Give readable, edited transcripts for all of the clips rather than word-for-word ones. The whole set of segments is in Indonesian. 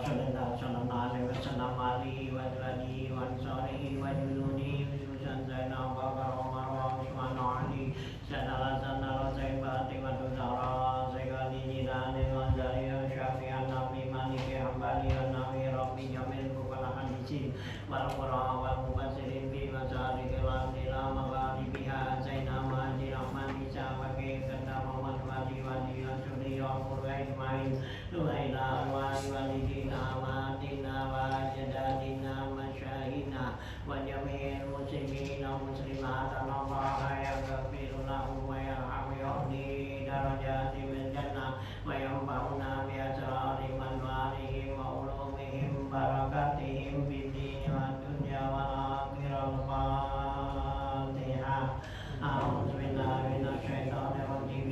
Rasulullah sallallahu alaihi wasallam Ali wa Ali wa Sari wa Jununi Susan Zainal Bakar Umar wa Usman Ali Sadala Sadala Zaibati wa Tuzara Zagali Jilani wa Zariya Syafi'an Nabi Maliki Hambali wa Nabi Rabbi Jamil Bukala Hadisin wal Qur'an wal Mubassirin bi Masari Kelam Nila Mabali Biha Zainal Mahdi Rahman Bisa Bagi Kanda Muhammad Wali Wali Suri Al-Qur'an Main Nuhaila Wali Walidina Matina Wajadadina Masyahina wa jami'il muslimina muslimat Allah yaghfiru lahum wa yarhamhum di darajati min jannah wa yanfa'una bi asrari man walihim wa ulumihim barakatihim fid din wa dunya wal akhirah. Al-Fatihah. A'udzu billahi minasyaitonir rajim.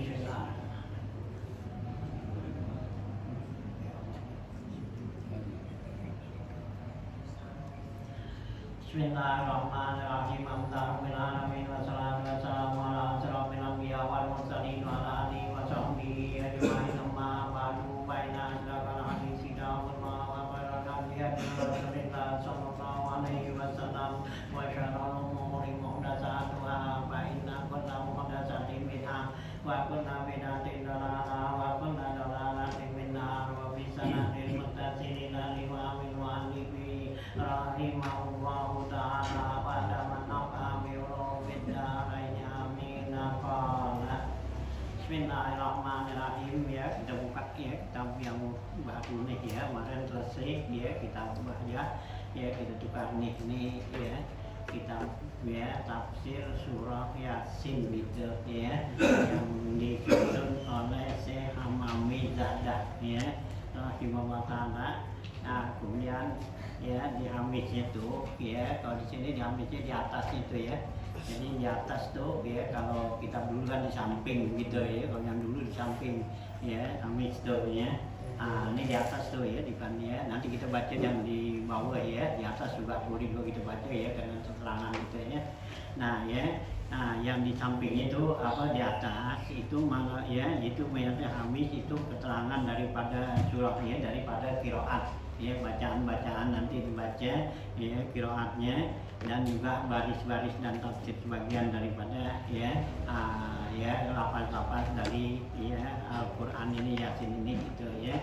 Bismillahirrahmanirrahim. Alhamdulillahirabbil alamin wassalatu wassalamu ala asyrofil anbiya wal mursalin wa ala alihi wa sahbihi ajma'in. Amma ba'du fa inna asyrafal haditsi kitabullah wa khairal hadi hadi Rasulillah sallallahu alaihi wasallam wa syarrul umuri muhdatsatuha fa inna kulla muhdatsatin bid'ah wa kulla bid'atin dhalalah wa kulla dhalalatin finnar wa bi sanadil muttasilin li wa min mu'allifi rahimahullahu ta'ala pada manaqami ulumid darain amin. Qala Bismillahirrahmanirrahim. Ya, kita buka ya kitab yang baru nih ya, kemarin selesai ya kita baca ya, kita tukar nih ya kitab ya tafsir surah Yasin gitu ya yang disusun oleh Syekh Hamami Zadah ya rahimahullah ta'ala. Nah, kemudian ya di Hamis itu ya, kalau di sini di Hamisnya di atas itu ya. Jadi di atas tuh ya, kalau kita dulu kan di samping gitu ya, kalau yang dulu di samping ya Hamis tuh ya. Nah, ini di atas tuh ya di kan ya. Nanti kita baca yang di bawah ya, di atas juga boleh juga kita baca ya dengan keterangan gitu ya. Nah ya, nah yang di samping itu apa di atas itu mana ya, itu mayatnya Hamis itu keterangan daripada surahnya, daripada qiraat ya, bacaan-bacaan nanti dibaca ya qiraatnya, dan juga baris-baris dan tafsir sebagian daripada ya ya lafaz-lafaz dari ya Al-Qur'an ini Yasin ini gitu ya.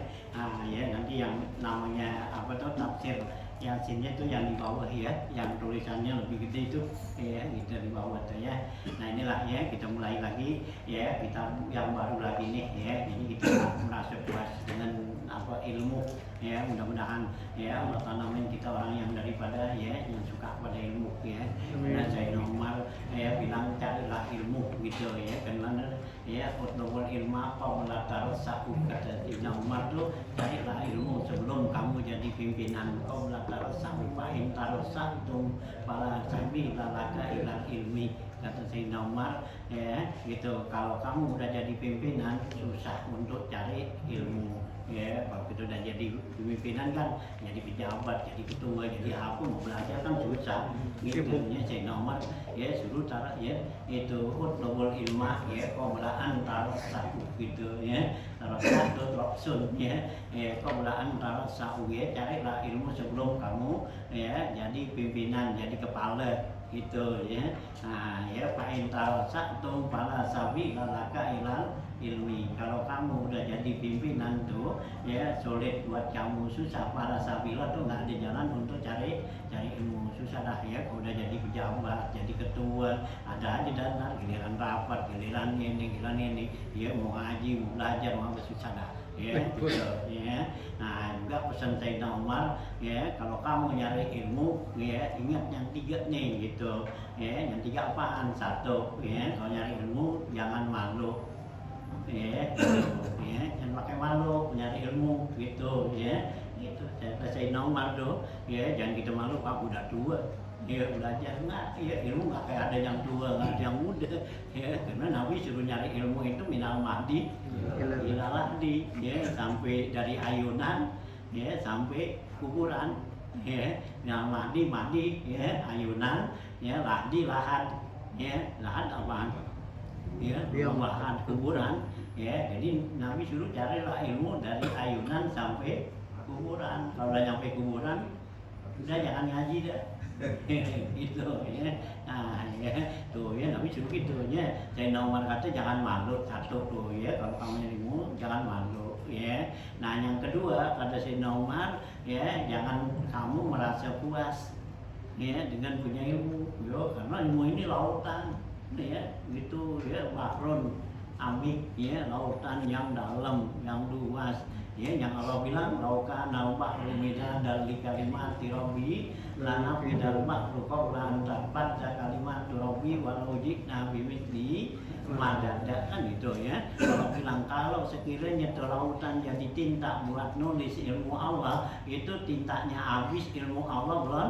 Ya nanti yang namanya apa tuh tafsir Yasinnya itu yang di bawah ya, yang tulisannya lebih gede itu ya gitu di bawah tuh ya. Nah inilah ya, kita mulai lagi ya, kita yang baru lagi nih ya. Jadi kita merasa puas dengan apa ilmu ya, mudah-mudahan ya Allah tanamin kita orang yang daripada ya yang suka pada ilmu ya. Nah saya Umar ya bilang carilah ilmu gitu ya, karena ya utlubul ilma qabla tarassahu, kata Sayyidina Umar tuh carilah ilmu sebelum kamu jadi pimpinan. Qabla tarassahu fa in tarassahtum fala sabila laka ilal ilmi, kata Sayyidina Umar ya gitu. Kalau kamu udah jadi pimpinan susah untuk cari ilmu ya. Kalau kita udah jadi pimpinan kan jadi pejabat, jadi ketua, jadi apa, mau belajar kan susah gitu ya. Sayyidina Umar ya suruh taruh ya itu utlubul ilma ya qabla an tarassahu gitu ya. Tarassahu roksun ya qabla an tarassahu ya, carilah ilmu sebelum kamu ya jadi pimpinan, jadi kepala gitu ya. Nah ya fa in tarassatum fala sabila laka ilal ilmi. Kalau kamu udah jadi pimpinan tuh ya sulit buat kamu, susah. Para sabila tuh nggak ada jalan untuk cari ilmu, susah dah ya. Kalau udah jadi pejabat, jadi ketua, ada aja dan giliran rapat, giliran ini ya, mau ngaji, mau belajar, mau apa, susah dah ya gitu ya. Nah juga pesan Sayyidina Umar ya, kalau kamu nyari ilmu ya ingat yang tiga nih gitu ya. Yang tiga apaan? Satu ya, kalau nyari ilmu jangan malu ya, ya jangan pakai malu nyari ilmu gitu ya. Gitu Sayyidina Umar tuh ya, jangan kita malu Pak udah tua ya belajar nggak ya, ilmu nggak kayak ada yang tua, nggak ada yang muda ya. Karena Nabi suruh nyari ilmu itu minal mahdi ilal lahdi ya, sampai dari ayunan ya sampai kuburan ya. Minal mahdi ya ayunan ya, lahdi lahad ya. Lahad apaan ya, lahan kuburan ya. Jadi Nabi suruh carilah ilmu dari ayunan sampai kuburan. Kalau nyampe kuburan udah jangan ngaji dah. Itu ya. Nah ya tuh ya Nabi suruh gitu ya. Sayyidina Umar kata jangan malu, satu tuh ya, kalau kamu ilmu jangan malu ya. Nah yang kedua kata Sayyidina Umar ya, jangan kamu merasa puas ya dengan punya ilmu yo, karena ilmu ini lautan ya gitu ya, bahrun amik ya, lautan yang dalam yang luas ya, yang Allah bilang laukan al-bahru midadan li kalimati rabbi lana bidal bahru qawlan dapat kalimat rabbi walau jikna bimithli madada, kan gitu ya. Kalau bilang kalau sekiranya lautan jadi tinta buat nulis ilmu Allah, itu tintanya habis, ilmu Allah belum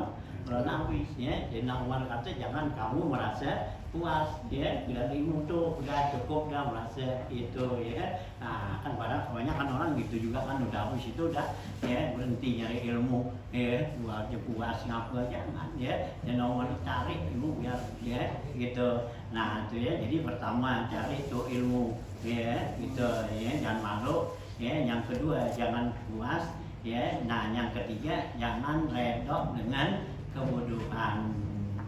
habis ya. Jadi Umar kata jangan kamu merasa puas ya, bila ilmu tuh udah cukup, udah merasa itu ya. Nah kan pada kebanyakan orang gitu juga kan, udah habis itu udah ya berhenti nyari ilmu ya, buat puas ngapa, jangan ya. Dan Umar cari ilmu biar ya gitu. Nah itu ya, jadi pertama cari itu ilmu ya gitu ya, jangan malu ya. Yang kedua jangan puas ya. Nah yang ketiga jangan redok dengan kebodohan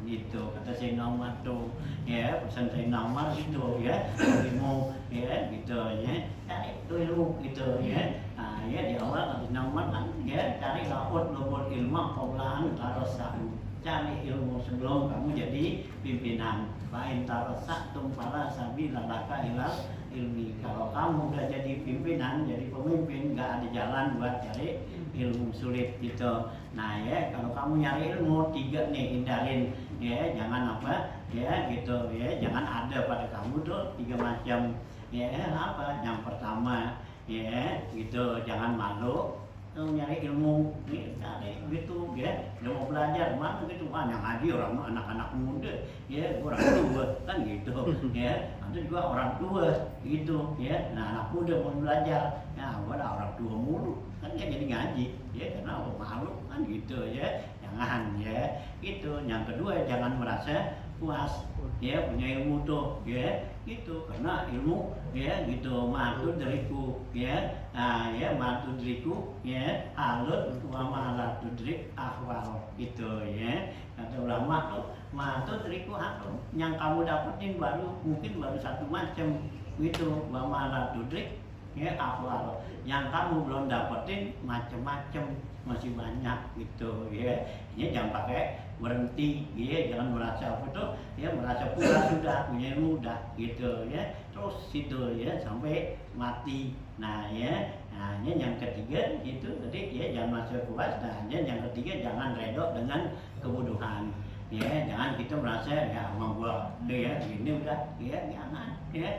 gitu, kata Sayyidina Umar tuh ya, pesan Sayyidina Umar gitu ya, ilmu ya gitu ya, cari itu ilmu gitu ya. Nah ya di awal kata Sayyidina Umar kan ya, cari lafut ilmu qawlan tarasahu, cari ilmu sebelum kamu jadi pimpinan. Fa'in tarasatum fala sabila laka ilal ilmi, kalau kamu udah jadi pimpinan, jadi pemimpin, nggak ada jalan buat cari ilmu, sulit gitu. Nah ya, kalau kamu nyari ilmu tiga nih hindarin ya, jangan apa ya gitu ya, jangan ada pada kamu tuh tiga macam ya. Apa yang pertama ya gitu, jangan malu nyari ilmu nih, cari gitu ya, udah mau belajar mana gitu, yang ngaji orang anak-anak muda ya, orang tua kan gitu ya, nanti juga orang tua gitu ya. Nah anak muda mau belajar ya, ada orang tua mulu kan ya, jadi ngaji ya, karena malu kan gitu ya, jangan ya gitu. Yang kedua jangan merasa puas ya punya ilmu tuh ya gitu, karena ilmu ya gitu matu diriku ya. Nah ya matu diriku ya halut wa malah tudrik ahwal gitu ya, kata ulama tuh matu diriku halut, yang kamu dapetin mungkin baru satu macam gitu, wa malah tudrik ya ahwal, yang kamu belum dapetin macam-macam, masih banyak gitu ya. Ini jangan pakai berhenti ya, jangan merasa apa tuh ya, merasa puas sudah punya ilmu udah gitu ya, terus situ ya sampai mati. Nah ya, nah yang ketiga itu tadi ya, jangan merasa puas. Nah yang ketiga jangan redok dengan kebodohan ya, jangan kita merasa ya mau gua ya ini udah ya, jangan ya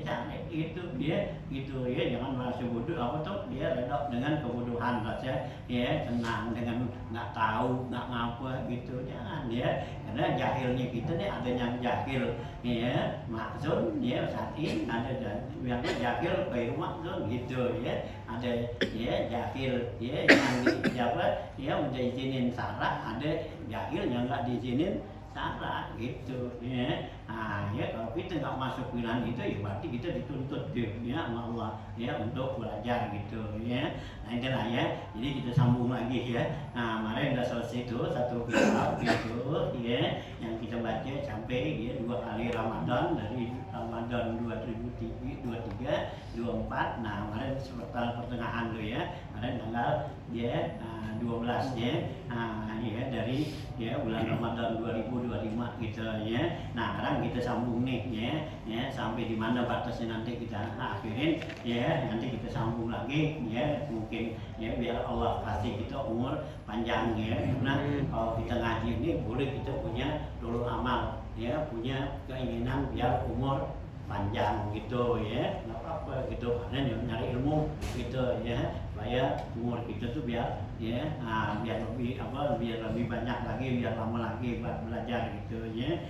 cari itu dia gitu ya, jangan merasa bodoh apa tuh ya, redok dengan kebodohan, rasa ya tenang dengan nggak tahu nggak ngapa gitu, jangan ya. Karena jahilnya kita nih, ada yang jahil ya maksud ya satin, ada yang jahil baru maksud gitu ya, ada ya jahil ya yang siapa ya udah izinin salah, ada jahil yang nggak diizinin salah gitu ya. Nah ya kalau kita nggak masuk pilihan itu ya berarti kita dituntut ya sama Allah ya untuk belajar gitu ya. Nah itulah ya, jadi kita sambung lagi ya. Nah kemarin udah selesai itu satu kitab gitu ya, yang kita baca sampai ya 2 kali Ramadan, dari Ramadan 2023 24. Nah kemarin pertengahan tuh ya, kemarin tanggal ya 12 ya. Nah ya dari ya bulan Ramadan 2025 gitu ya. Nah sekarang kita sambung nih ya sampai di mana batasnya nanti kita akhirin ya, nanti kita sambung lagi ya, mungkin ya biar Allah kasih kita umur panjang ya. Karena kalau kita ngaji ini boleh kita punya dulu amal ya, punya keinginan biar umur panjang gitu ya, nggak apa-apa gitu, karena nyari ilmu gitu ya, supaya umur kita tuh biar ya biar lebih banyak lagi, biar lama lagi buat belajar gitu ya.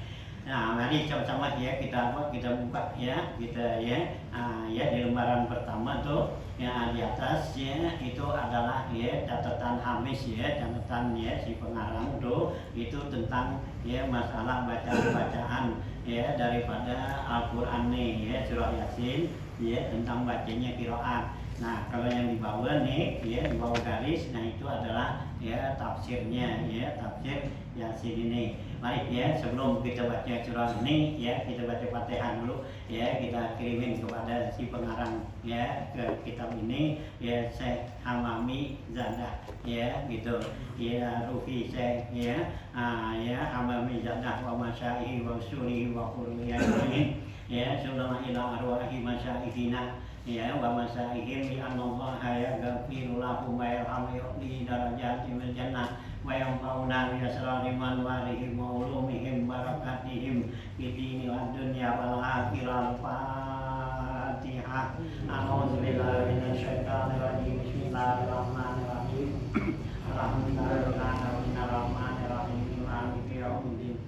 Nah mari sama-sama ya kita buka ya, kita ya ya di lembaran pertama tuh ya, di atas ya itu adalah ya catatan hamis ya, catatan ya si pengarang tuh itu tentang ya masalah bacaan ya daripada Al-Qur'an nih ya, surah Yasin ya, tentang bacanya qiraat Nah, kalau yang di bawah nih, ya di bawah garis, nah itu adalah ya tafsirnya, ya tafsir Yasin ini. Mari ya sebelum kita baca surah ini, ya kita baca Fatihah dulu, ya kita kirimin kepada si pengarang ya ke kitab ini, ya Syekh Hamami Zadah, ya gitu, ya Rufi Syekh, ya Hamami Zadah wa masyaihi wa usuli wa quriyah ya sulama ila arwahi masyaihina ya wa masaihim bi anallaha yaghfiru lahum wa yarhamuhum li darajatin fil jannah wa yanfa'una bi asrari man warihim wa ulumihim barakatihim fid dini wad dunya wal akhirah. Al-Fatihah. A'udzu billahi minasy syaithanir rajim. Bismillahirrahmanirrahim. Alhamdulillahirrahmanirrahim. Maliki yaumiddin.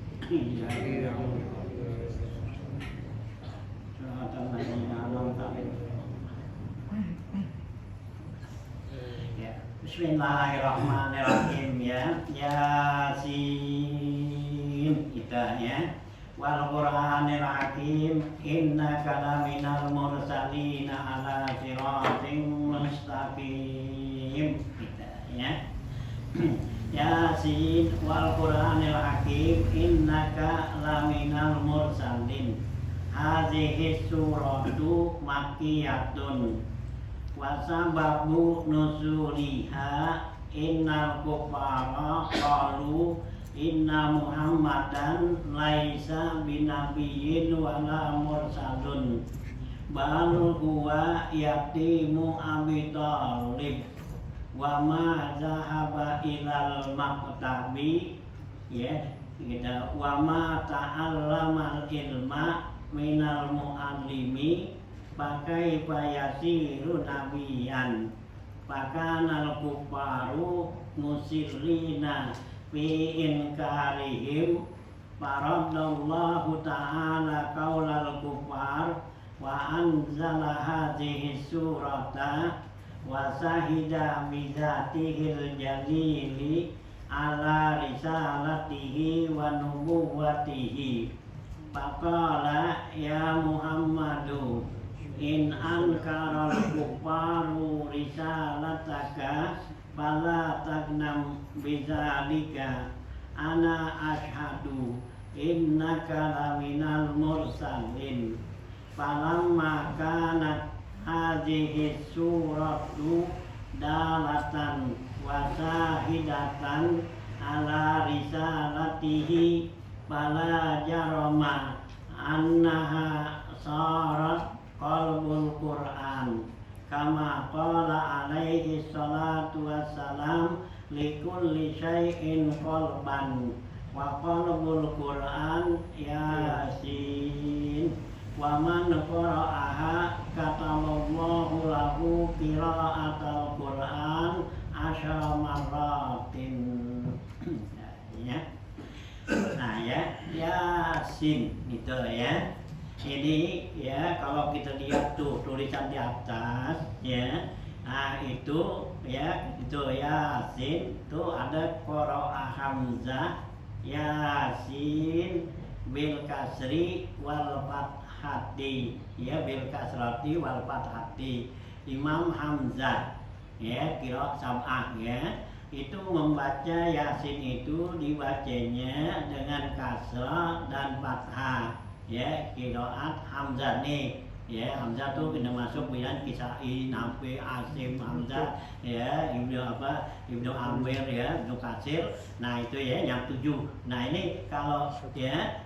Bismillahirrahmanirrahim ya. Yasin kita ya. Wal Qur'anil Hakim innaka laminal mursalin ala siratin mustaqim kita ya. Yasin wal Qur'anil Hakim innaka laminal mursalin. Hadhihi suratu makkiyatun wa sababu nuzuliha innal kuffara qalu inna Muhammadan laisa binabiyyin wala mursalun bal huwa yatimu Abi Thalib wa ma zahaba ilal maktabi ya kita wa ma ta'allamal ilma minal muallimi pakai payasiru nabiyan pakanal kufaru musirrina fi inkarihim faradallahu ta'ala qaulal kufar wa anzala hadhihi surata wa sahida bizatihil jalili ala risalatihi wa nubuwatihi. Faqala ya Muhammadu in ankaral kufaru risalataka fala tagnam bidzalika ana ashhadu innaka laminal mursalin. Falamma kanat hadhihi suratu dalatan wa sahidatan ala risalatihi fala jarama annaha sarat qalbul Qur'an kama qala alaihi salatu wassalam likulli syai'in qalban wa qalbul Qur'an Yasin wa man qara'aha katamallahu lahu qira'atal Qur'an asyara marratin. Ya. Nah ya Yasin gitu ya. Ini ya kalau kita lihat tuh tulisan di atas ya. Nah itu ya itu Yasin tuh ada qiraah Hamzah Yasin bil kasri wal fathati ya bil kasrati wal fathati. Imam Hamzah ya qiraah sab'ah ya itu membaca Yasin itu dibacanya dengan kasrah dan fathah ya qiraat Hamzah nih ya. Hamzah tuh kena masuk bilang Kisai, Nafi, Asim, Hamzah ya Ibnu Amir ya Ibnu Katsir. Nah itu ya yang 7. Nah ini kalau ya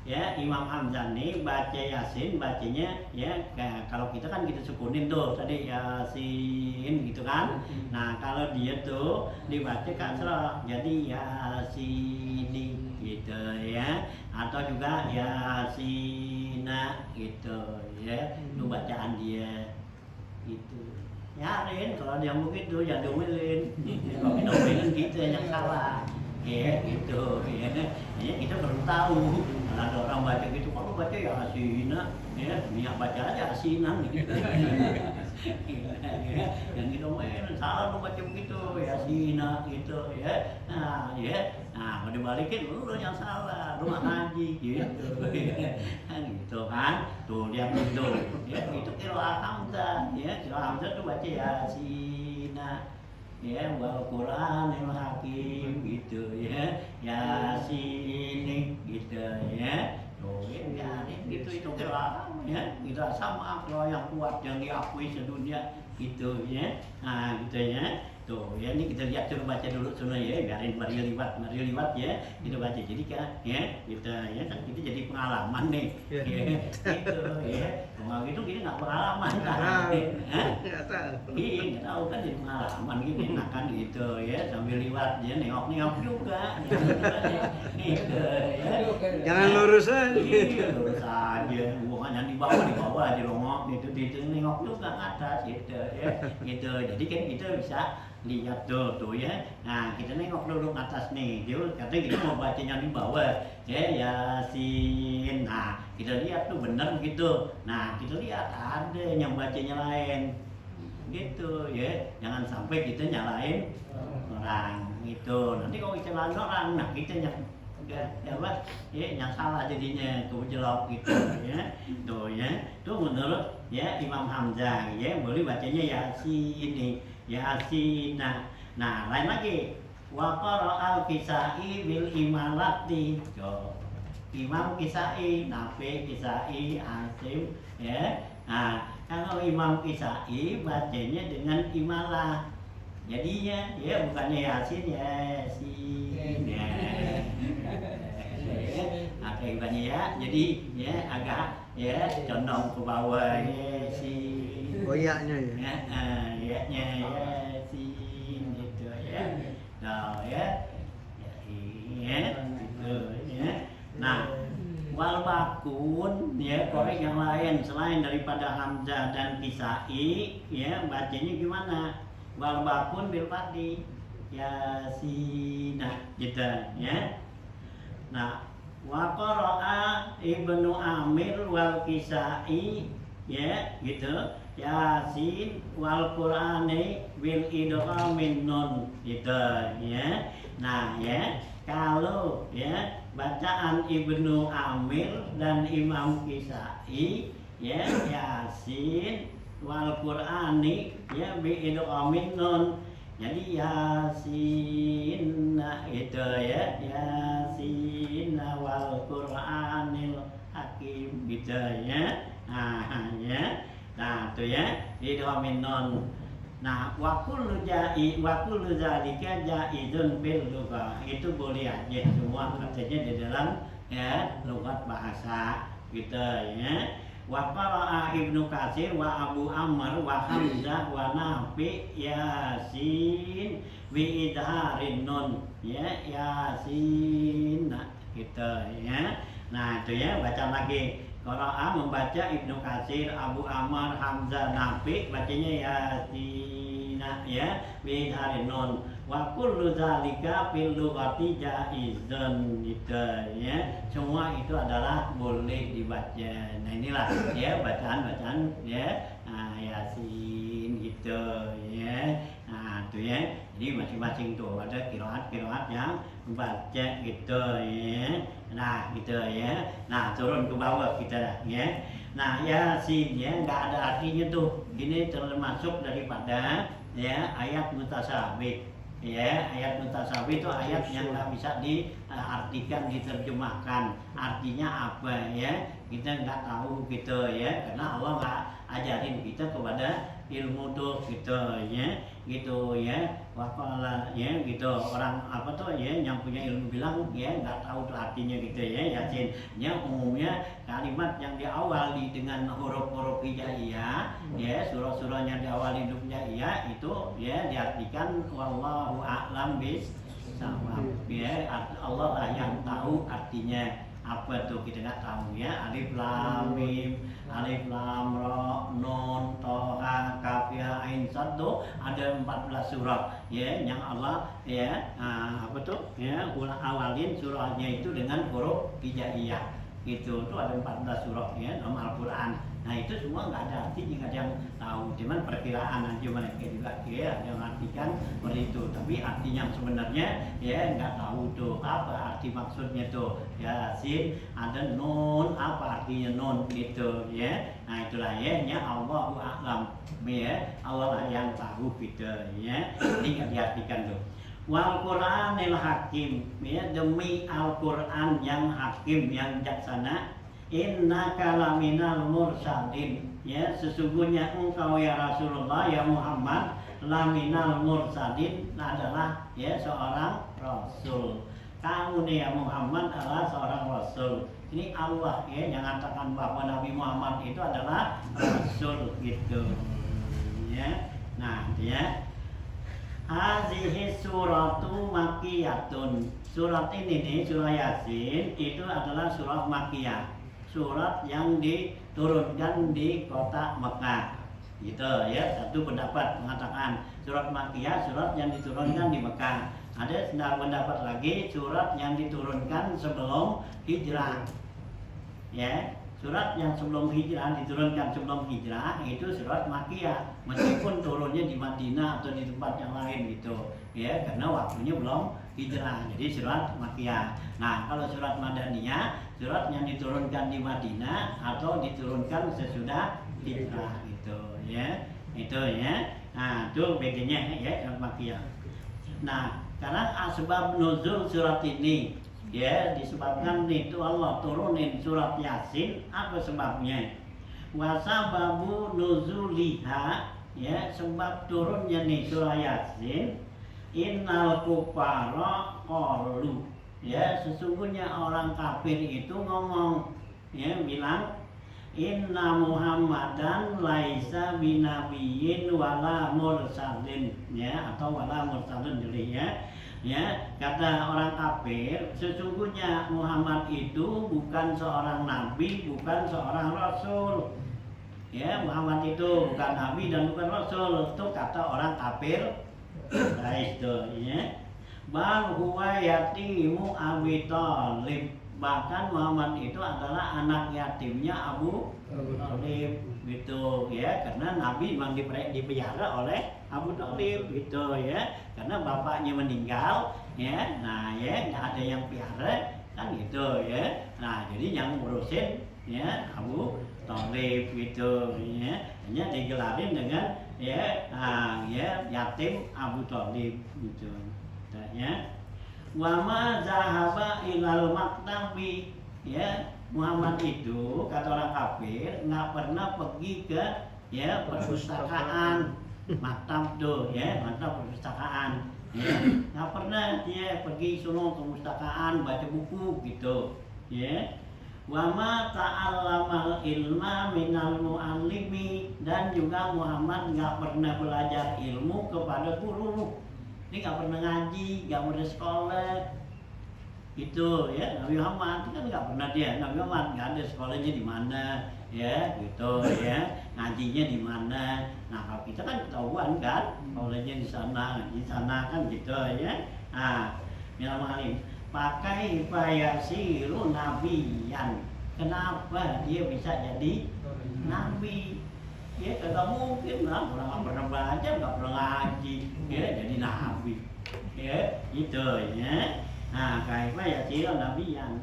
ya Imam Hamzah nih baca Yasin bacanya ya kalau kita kan kita sukunin tuh tadi Yasin gitu kan. Nah kalau dia tuh dibaca kasrah jadi Yasini gitu ya atau juga Yasina gitu ya itu bacaan dia gitu ya. Rin kalau dia begitu ya domelin kalau kita domelin kita yang salah ya gitu ya. Kita baru tahu ada orang baca gitu kalau baca Yasina ya niat baca aja Yasinan gitu ya yang kita main salah lo baca begitu Yasina gitu ya. Nah kalau dibalikin lu yang salah, lu nggak ngaji gitu. Kan gitu kan. Tuh lihat itu. Ya itu qiraat Hamzah, ya qiraat Hamzah tuh baca Yasin. Ya wal Qur'anil Hakim gitu ya. Yasin gitu ya. Tuh ya gitu itu qiraat ya. Kita sama kalau yang kuat yang diakui sedunia gitu ya. Nah gitu ya. Tuh ya ini kita lihat coba baca dulu semua ya, biarin Mario liwat ya kita baca jadi kan ya kita ya kan kita jadi pengalaman nih ya, gitu ya kalau gitu kita nggak pengalaman kan nggak tahu kan jadi pengalaman gitu enakan gitu ya sambil liwat ya nengok juga gitu ya jangan lurus aja lurus aja bukannya di bawah aja longok gitu nengok juga atas gitu ya gitu jadi kan kita bisa lihat tuh ya. Nah kita nengok dulu ke atas nih. Dia katanya kita mau bacanya di bawah. Ya Yasin. Nah kita lihat tuh bener gitu. Nah kita lihat ada yang bacanya lain. Gitu ya. Jangan sampai kita nyalain orang gitu. Nanti kalau kita nyalain orang, nah kita yang yang salah jadinya tuh jelok gitu ya. Tuh ya. Tuh menurut ya Imam Hamzah ya boleh bacanya Yasin nih. Yasin. Nah lain lagi wa qara'al Kisai bil imalati. Imam Kisai, Nafi Kisai, Asim ya. Nah kalau Imam Kisai bacanya dengan imalah. Jadinya ya bukannya Yasin Yasin ya. Agak ibaratnya ya. Jadi ya agak ya condong ke bawah ya si goyaknya ya Yasin gitu ya. Nah ya gitu ya. Nah wal bakun ya korek yang lain selain daripada Hamzah dan Kisai ya bacanya gimana? Wal bakun bil fathi Yasin gitu ya. Nah wa qara'a Ibnu Amir wal Kisai ya gitu Yasin wal Qur'ani bil idghamin nun gitu ya. Nah ya kalau ya bacaan Ibnu Amir dan Imam Kisai ya Yasin wal Qur'ani ya bil idghamin nun. Jadi Yasin gitu ya Yasin wal Qur'anil Hakim gitu ya. Nah ya. Nah tuh ya idghamin nun. Nah wa kullu zalika jaizun bil lughah. Itu boleh aja semua katanya di dalam ya lughat bahasa gitu ya. Wa qara'a Ibnu Katsir wa Abu Amr wa Hamzah wa Nafi Yasin bi idharin nun ya Yasin gitu ya. Nah itu ya baca lagi. Qara'a membaca Ibnu Katsir, Abu Amr, Hamzah, Nafi bacanya Yasin ya bi idharin nun. Wa kullu zalika fil lughati jaizun gitu ya. Semua itu adalah boleh dibaca. Nah inilah ya bacaan-bacaan ya Yasin gitu ya. Nah itu ya. Jadi masing-masing tuh ada qiraat yang membaca gitu ya. Nah gitu ya. Nah turun ke bawah kita dah ya. Nah Yasin ya nggak ada artinya tuh. Ini termasuk daripada ya ayat mutasabih. Ya, ayat mutasawwif itu ayat yang nggak bisa diartikan, diterjemahkan. Artinya apa ya? Kita nggak tahu gitu ya, karena Allah nggak ajarin kita kepada ilmu tuh gitu ya, gitu ya. Waqala ya gitu orang apa tuh ya yang punya ilmu bilang ya nggak tahu tuh artinya gitu ya Yasin. Ya umumnya kalimat yang diawali dengan huruf-huruf hijaiyah ya surah-surahnya diawali huruf hijaiyah itu ya diartikan wallahu a'lam bissawab ya Allah lah yang tahu artinya apa tuh kita nggak tahu ya alif lam mim alif lam ra nun toha kaf ya ain sad tuh ada 14 surah ya yang Allah ya apa tuh ya awalin surahnya itu dengan huruf hijaiyah gitu tuh ada 14 surah ya dalam Al-Qur'an Nah itu semua nggak ada artinya, nggak ada yang tahu, cuman perkiraan aja mereka juga ya ada yang artikan seperti itu, tapi artinya yang sebenarnya ya nggak tahu tuh apa arti maksudnya tuh ya. Sin ada nun, apa artinya nun gitu ya. Nah itulah ya, Allahu a'lam ya, Allah lah yang tahu gitu ya. Ini nggak diartikan tuh. Wal Qur'anil Hakim ya, demi Al-Qur'an yang hakim, yang bijaksana. Innaka laminal mursalin ya, sesungguhnya engkau ya Rasulullah ya Muhammad laminal mursalin adalah ya seorang rasul. Kamu nih ya Muhammad adalah seorang rasul. Ini Allah ya yang mengatakan bahwa Nabi Muhammad itu adalah rasul gitu ya. Nah ya, hazihi suratu makiyatun. Surat ini nih, surah Yasin itu adalah surah makiyah, surat yang diturunkan di kota Mekah gitu ya. Satu pendapat mengatakan surat makiyah, surat yang diturunkan di Mekah. Ada pendapat lagi surat yang diturunkan sebelum hijrah ya. Surat yang sebelum hijrah, diturunkan sebelum hijrah itu surat makiyah, meskipun turunnya di Madinah atau di tempat yang lain gitu ya, karena waktunya belum hijrah, jadi surat makiyah. Nah kalau surat madaniyah, surat yang diturunkan di Madinah atau diturunkan sesudah hijrah gitu ya, itu ya. Nah itu bedanya ya surat makiyah. Nah karena asbab nuzul surat ini ya, disebabkan itu Allah turunin surat Yasin, apa sebabnya? Wasababu nuzuliha ya, sebab turunnya nih surah Yasin, innal kufara qalu ya, sesungguhnya orang kafir itu ngomong ya, bilang inna Muhammadan laisa binabiyyin wala mursalin ya, atau wala mursalin jadi ya, kata orang kafir, sesungguhnya Muhammad itu bukan seorang nabi, bukan seorang rasul ya. Muhammad itu bukan nabi dan bukan rasul, itu kata orang kafir itu ya. Bal huwa yatimu Abi Thalib, bahkan Muhammad itu adalah anak yatimnya Abu Thalib gitu ya, karena Nabi memang dipelihara oleh Abu Thalib gitu ya, karena bapaknya meninggal ya. Nah ya nggak ada yang pelihara kan gitu ya. Nah jadi yang ngurusin ya Abu Thalib gitu ya, hanya digelarin dengan ya, ya yatim Abu Thalib gitu ya. Wama zahaba ilal maktabi ya, Muhammad itu kata orang kafir nggak pernah pergi ke ya perpustakaan. Maktab tuh ya, maktab perpustakaan ya, nggak pernah dia pergi sono ke perpustakaan baca buku gitu ya. Wama ta'allamal ilma minal muallimi, dan juga Muhammad nggak pernah belajar ilmu kepada guru. Ini nggak pernah ngaji, nggak pernah sekolah gitu ya. Nabi Muhammad kan nggak pernah dia, Nabi Muhammad nggak ada sekolahnya di mana ya gitu ya, ngajinya di mana. Nah kalau kita kan ketahuan kan, sekolahnya di sana kan gitu ya. Nah minal alim pakai fayasiru nabiyan, kenapa dia bisa jadi nabi ya? Kagak mungkin lah, orang nggak pernah belajar, nggak pernah ngaji ya jadi nabi ya gitu ya. Nah kaifa yasiru nabiyan,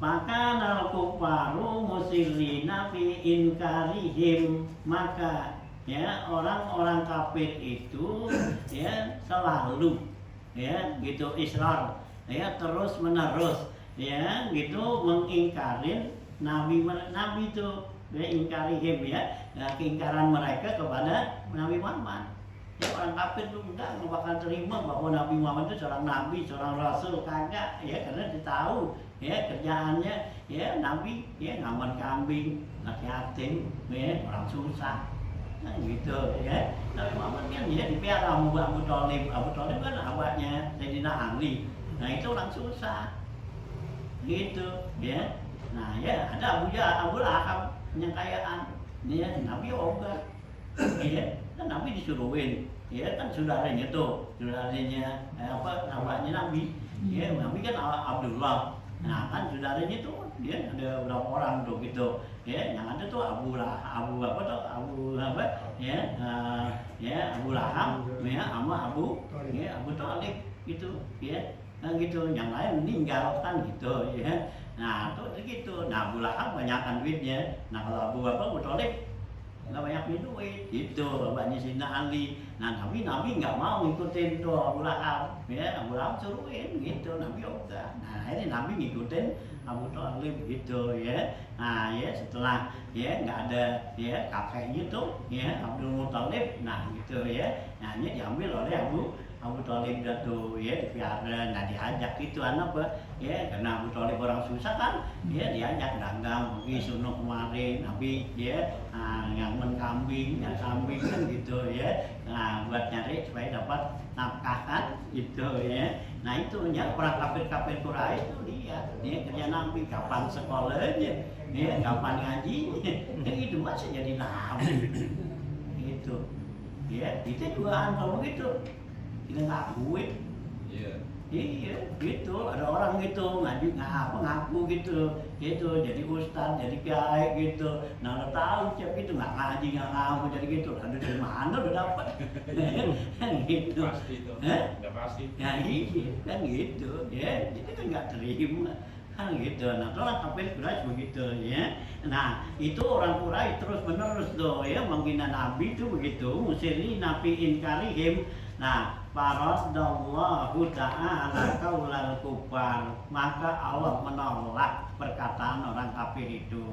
maka nal kufaru musirrina fi inkarihim, maka ya orang-orang kafir itu ya selalu ya gitu israr ya, terus menerus ya gitu mengingkarin nabi itu ya, ingkarihim ya, keingkaran mereka kepada Nabi Muhammad ya. Orang kafir itu enggak bakal terima bahwa Nabi Muhammad itu seorang nabi, seorang rasul, kagak ya, karena dia tahu ya kerjaannya ya nabi ya ngaman kambing, anak yatim ya, orang susah nah gitu ya. Nabi Muhammad kan dia dipelihara sama Abu Thalib. Abu Thalib kan abahnya Sayyidina Ali, nah itu orang susah gitu ya. Nah ya ada Abu Lahab punya kekayaan ya, Nabi ogah ya, kan Nabi disuruhin ya, kan saudaranya tuh, saudaranya abahnya Nabi ya. Nabi kan Abdullah Nah kan saudaranya tuh dia ada berapa orang tuh gitu ya, yang ada tuh Abu apa tuh Abu apa ya, ya Abu Lahab ya sama Abu Thalib gitu ya. Nah gitu, yang lain meninggal kan gitu ya. Nah tuh gitu, nah Abu Lahab banyakkan duitnya. Nah kalau Abu Thalib nggak banyak duit gitu, bapaknya Sayyidina Ali. Nah tapi Nabi nggak mau ngikutin tuh Abu Lahab ya, Abu Lahab suruhin gitu, Nabi udah. Nah ini Nabi ngikutin Abu Thalib gitu ya. Nah ya setelah ya nggak ada ya kakeknya tuh ya Abdul Muthalib, nah gitu ya, nah ini diambil oleh Abu Thalib tuh ya, dipiara, nah diajak gitu anak apa ya, karena Abu Thalib orang susah kan ya, diajak dagang pergi sono kemarin Nabi ya, yang kambing kan gitu ya, nah buat nyari supaya dapat nafkah kan gitu ya. Nah itu ya orang kafir Quraisy itu dia kerja Nabi kapan sekolahnya ya, kapan ngajinya ya gitu, masih jadi Nabi gitu ya. Kita juga kalau begitu kita ngakuin. Iya gitu, ada orang gitu ngaku gitu jadi ustaz, jadi kiai gitu. Nah lo tahu cep itu nggak ngaji nggak ngaku jadi gitu, ada dari mana udah dapat kan gitu. Pasti itu nggak pasti Ya iya kan gitu ya, jadi kan nggak terima kan gitu. Nah orang kafir Quraisy begitu ya. Nah itu orang Quraisy terus menerus tuh ya menghina Nabi itu begitu, musiri nabi inkarihim. Nah faradallahu ta'ala qaulal kufar, maka Allah menolak perkataan orang kafir itu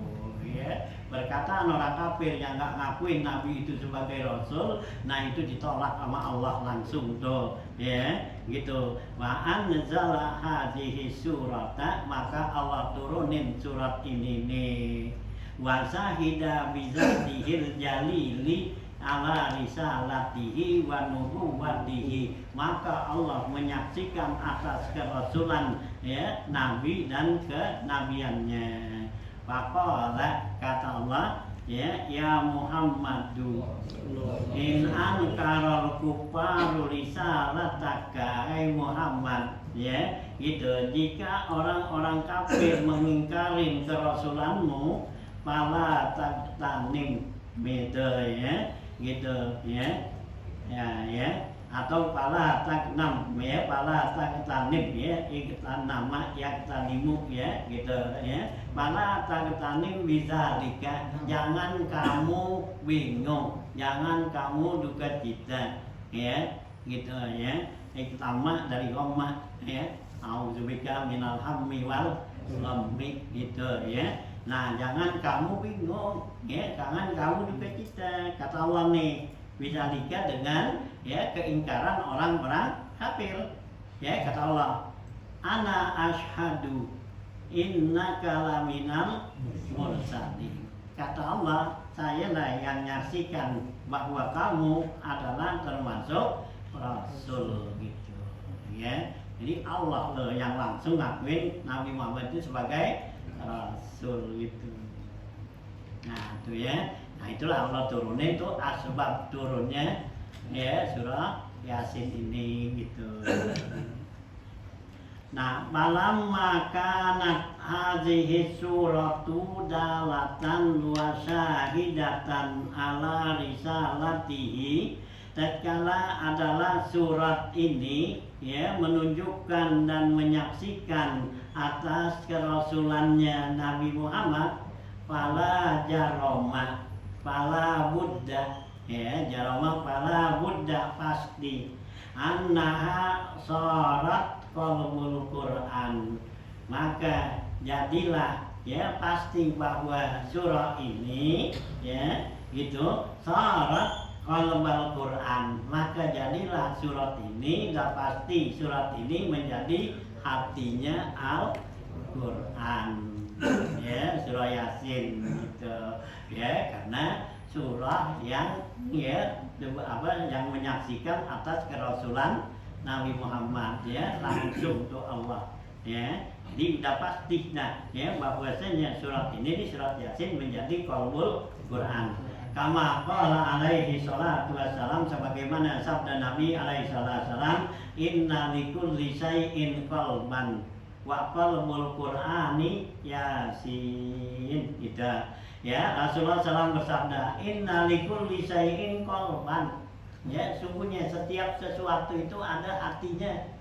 ya. Perkataan orang kafir yang nggak ngakuin Nabi itu sebagai Rasul, nah itu ditolak sama Allah langsung tuh ya gitu. Wa anzala hadhihi surata, maka Allah turunin surat ini nih. Wa sahida bizatihil jalili ala risalatihi wa nubuwwatihi, maka Allah menyaksikan atas kerasulan ya Nabi dan kenabiannya. Faqala, kata Allah ya Muhammadu in ankaral kufaru risalataka, hai Muhammad ya gitu, jika orang-orang kafir mengingkari kerasulanmu, fala taktanim gitu ya gitu ya atau pala taknam ya, pala taktanib ya, iktan nama yaktanimu ya gitu ya, pala taktanim bisa dika, jangan kamu bingung, jangan kamu duka cita ya gitu ya. Iktama dari goma ya, auzubika minal hammi wal ghammi gitu ya. Nah jangan kamu bingung ya, jangan kamu duka cita, kata Allah nih, bisa dika dengan ya keingkaran orang-orang kafir ya. Kata Allah, ana ashadu innaka laminal mursalin, kata Allah, saya lah yang nyaksikan bahwa kamu adalah termasuk Rasul gitu ya. Jadi Allah loh yang langsung ngakuin Nabi Muhammad itu sebagai Rasul gitu. Nah itu ya, nah itulah Allah turunin tuh asbab turunnya ya surah Yasin ini gitu. Nah malam makanat hadhihi suratu dalatan wa syahidatan ala risalatihi, tatkala adalah surat ini ya menunjukkan dan menyaksikan atas kerasulannya Nabi Muhammad, fala jaroma, fala buddha ya, jaroma fala buddha, pasti annaha sarat qalbul Quran, maka jadilah ya pasti bahwa surah ini ya gitu sarat qalbul Quran, maka jadilah surat ini, dan pasti surat ini menjadi hatinya Al-Quran ya, surah Yasin gitu ya, karena surah yang ya yang menyaksikan atas kerasulan Nabi Muhammad ya langsung untuk Allah ya. Jadi udah pasti nah ya bahwasanya surat ini di surat Yasin menjadi qalbul Quran. Kama qala alaihi salatu wassalam, sebagaimana sabda Nabi alaihi salatu wassalam, inna likulli syai'in qalban wa qalbul Qur'ani Yasin. Gitu. Ya, Rasulullah SAW bersabda, inna likulli syai'in qalban. Ya, sungguhnya setiap sesuatu itu ada hatinya.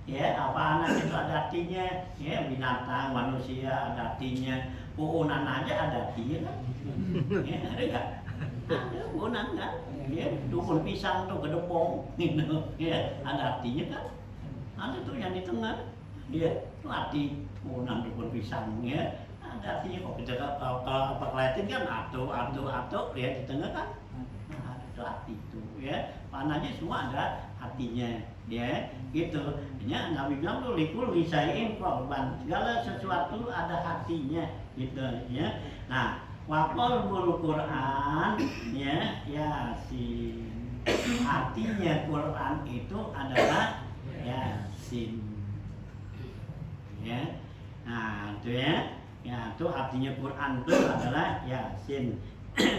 Ya, apa anak itu ada hatinya, ya binatang, manusia ada hatinya, puunan aja ada hatinya kan? Ya, ada nggak? Ada puunan kan? Ya, dukun pisang tuh gedepong, gitu, ya ada hatinya kan? Ada tuh yang di tengah, ya itu hati puunan dukun pisang, ya ada hatinya. Kok kita kalau perlihatin kan atu, ya di tengah kan? Nah, itu hati itu, ya panahnya semua ada hatinya. Ya, gitu. Ya, Nabi bilang tuh likul lisain korban. Segala sesuatu ada hatinya, gitu ya. Nah, waqalbul Quran ya Yasin. Hatinya Quran itu adalah Yasin. Ya. Nah, itu ya. Ya, itu artinya Quran itu adalah Yasin.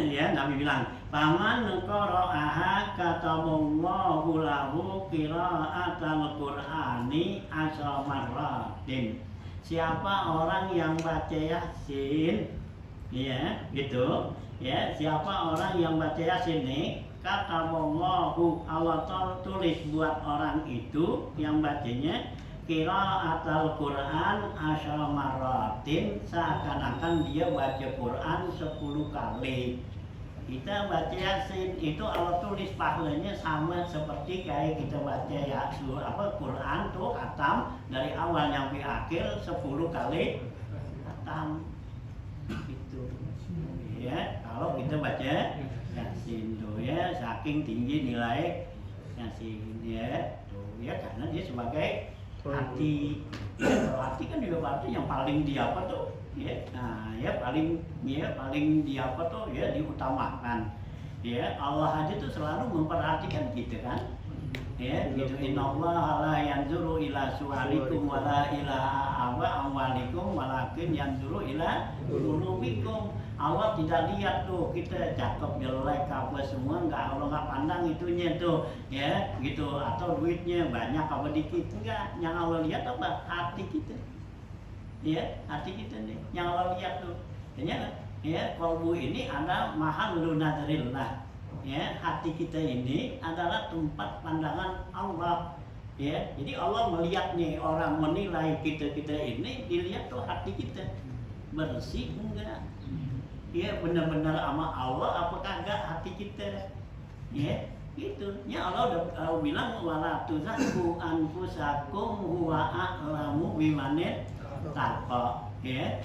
Ya, Nabi bilang, "Faman qara'aha kataballahu lahu qira'atal Qur'ani asra marratin." Siapa orang yang baca Yasin, ya, gitu. Ya, siapa orang yang baca Yasin nih, kataballahu, Allah tulis buat orang itu yang bacanya qira'atal Quran asyara marratin, seakan-akan dia baca Quran 10 kali. Kita baca Yasin itu Allah tulis pahalanya sama seperti kayak kita baca Quran tuh khatam dari awal sampai akhir 10 kali khatam. Itu ya, kalau kita baca Yasin tuh ya, saking tinggi nilai Yasin ya. Tuh ya, karena dia sebagai hati. Ya, hati kan juga berarti yang paling di apa tuh, ya. Nah, ya paling di apa tuh, ya diutamakan. Ya, Allah aja tuh selalu memperhatikan kita kan. Ya, gitu. Innallaha la yanzuru ila suwarikum wala ila amwalikum walakin yanzuru ila qulubikum. Allah tidak lihat tuh kita cakep jelek apa semua, Allah nggak pandang itunya tuh, ya gitu, atau duitnya banyak apa dikit, enggak. Yang Allah lihat apa? Hati kita, ya hati kita nih yang Allah lihat tuh. Ya kalbu ini ada mahallun nadrillah, ya hati kita ini adalah tempat pandangan Allah, ya. Jadi Allah melihat nih, orang menilai kita ini dilihat tuh hati kita bersih enggak. Ya benar-benar sama Allah apa kagak hati kita, ya gitu. Ya Allah udah bilang wala tuzakku anfusakum huwa a'lamu bimanit taqwa, ya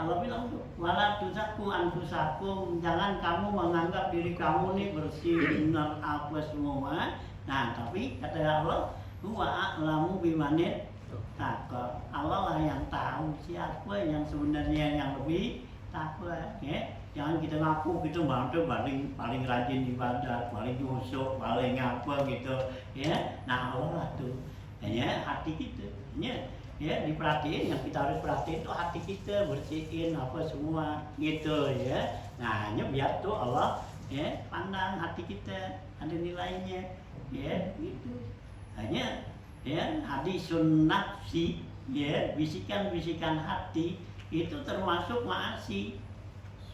Allah bilang tuh wala tuzakku anfusakum, jangan kamu menganggap diri kamu nih bersih benar apa semua. Nah tapi kata Allah huwa a'lamu bimanit taqwa, Allah lah yang tahu siapa yang sebenarnya yang lebih takwa, ya. Jangan kita ngaku kita bantu paling rajin ibadah, paling nyusuk, paling apa gitu, ya. Nah Allah lah tuh, ya hati kita, ya diperhatiin. Yang kita harus perhatiin tuh hati kita, bersihin apa semua gitu, ya. Nah hanya biar tuh Allah, ya pandang hati kita ada nilainya, ya gitu. Hanya ya hadisun nafsi, ya bisikan-bisikan hati itu termasuk maasi,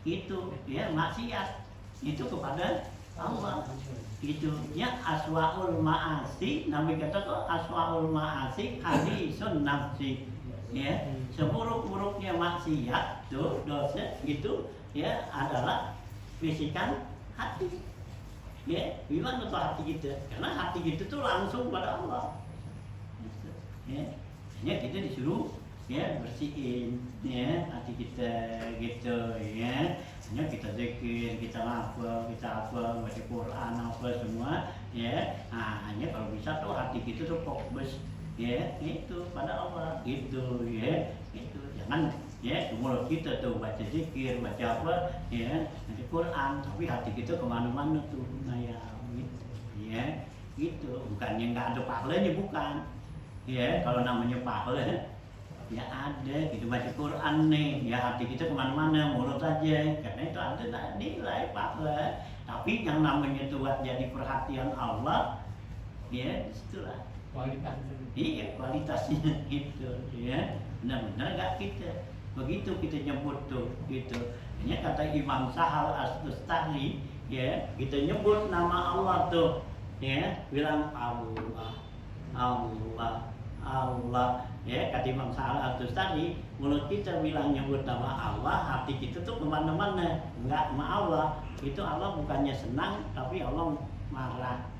itu ya maksiat itu kepada Allah. Itu ya aswaul maasi, Nabi kata kok aswaul maasi hadisun nafsi, ya seburuk-buruknya maksiat tuh dosa gitu ya adalah bisikan hati. Ya gimana tuh hati kita, karena hati kita tuh langsung pada Allah gitu. Ya kita disuruh ya bersihin ya hati kita gitu, ya hanya kita zikir, kita apa baca Quran apa semua, ya nah hanya kalau bisa tuh hati kita tuh fokus ya itu pada Allah gitu, ya itu jangan ya mulut kita tuh baca zikir baca apa ya baca Quran tapi hati kita kemana-mana tuh gitu, ya gitu. Bukannya nggak ada pahalanya, bukan, ya kalau namanya pahala ya ada gitu, baca Quran nih ya hati kita kemana-mana mulut aja, karena itu ada nilai pahala. Tapi yang namanya itu buat jadi perhatian Allah, ya disitulah kualitas. Iya, kualitasnya gitu ya. Benar-benar nggak kita. Begitu kita nyebut tuh gitu. Ini kata Imam Sahal As-Tustari ya, kita nyebut nama Allah tuh ya, bilang Allah, Allah, Allah ya, kata Imam Sahal As-Tustari, mulut kita bilang nyebut nama Allah, hati kita tuh kemana-mana, nggak sama Allah. Itu Allah bukannya senang, tapi Allah marah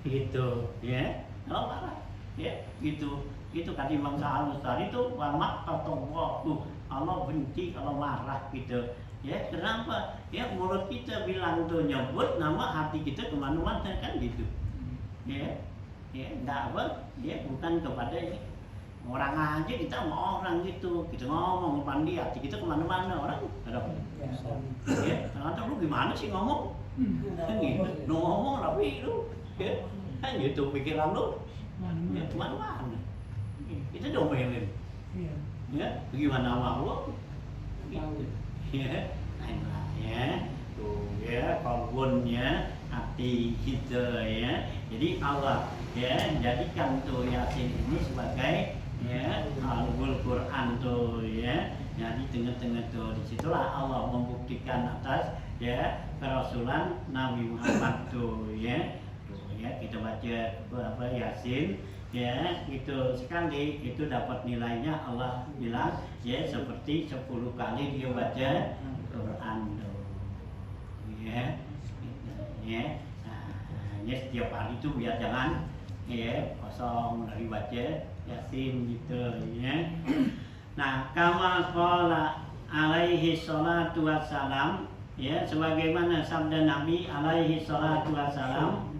gitu ya. Allah marah ya, gitu. Itu kata Imam Sahal As-Tustari itu wamak atau Allah benci kalau marah gitu ya. Kenapa ya, mulut kita bilang tuh nyebut nama, hati kita kemana-mana kan gitu ya. Ya enggak apa ya, bukan kepada orang aja, kita sama orang gitu, kita ngomong depan dia, hati kita kemana-mana. Orang ada ya, ternyata lu gimana sih ngomong kan gitu, lu ngomong tapi lu ya kan gitu, pikiran lu ya kemana-mana, kita domelin ya, bagaimana sama Allah gitu ya. Nah ya tuh ya, kalbunnya hati gitu ya. Jadi Allah ya jadikan tuh Yasin ini sebagai ya Al-Qur'an Quran tuh ya. Jadi tengah-tengah tuh disitulah Allah membuktikan atas ya kerasulan Nabi Muhammad tuh ya. Tuh ya, kita baca apa Yasin ya, itu sekali itu dapat nilainya, Allah bilang ya seperti 10 kali dia baca Quran tuh ya. Ya, nah, setiap hari itu biar jangan ya kosong dari baca Yasin gitu ya. Nah, kama qala alaihi salatu wassalam ya, sebagaimana sabda Nabi alaihi salatu wassalam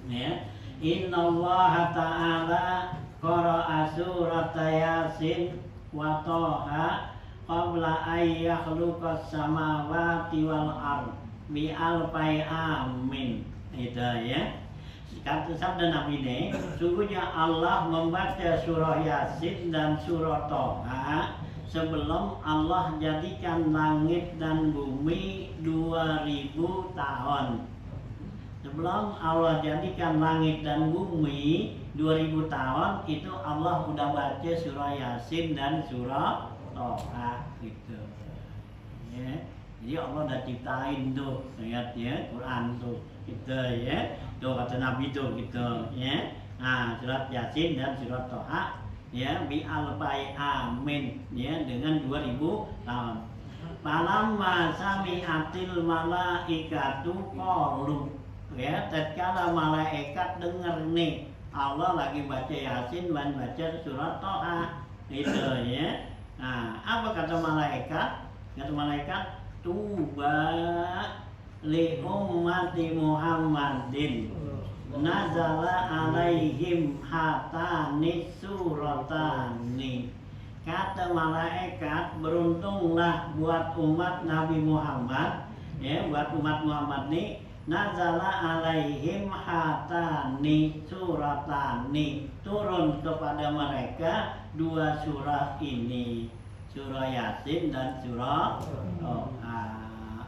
ya, innallaha ta'ala qara'a surat Yasin wa Thaha qabla ay yakhluqas samawati wal ardh bi alfai amin. Itu ya, kata sabda Nabi ini, sungguhnya Allah membaca surah Yasin dan surah Thaha sebelum Allah jadikan langit dan bumi 2000 tahun. Sebelum Allah jadikan langit dan bumi 2000 tahun, itu Allah udah baca surah Yasin dan surah Thaha gitu ya. Jadi Allah udah ciptain tuh ayat ya Quran tuh gitu ya. Tuh kata Nabi tuh gitu ya. Nah, surat Yasin dan surat Thaha ya bi alfai amin ya, dengan 2000 tahun. Falamma sami'atil malaikatu qalu ya, tatkala malaikat dengar nih Allah lagi baca Yasin dan baca surat Thaha itu ya. Nah, apa kata malaikat? Kata malaikat, tuba li ummati Muhammadin nazala alaihim hatani suratani. Kata malaikat, beruntunglah buat umat Nabi Muhammad ya, buat umat Muhammad nih, nazala alaihim hatani suratani, turun kepada mereka dua surah ini, surah Yasin dan surah Thaha.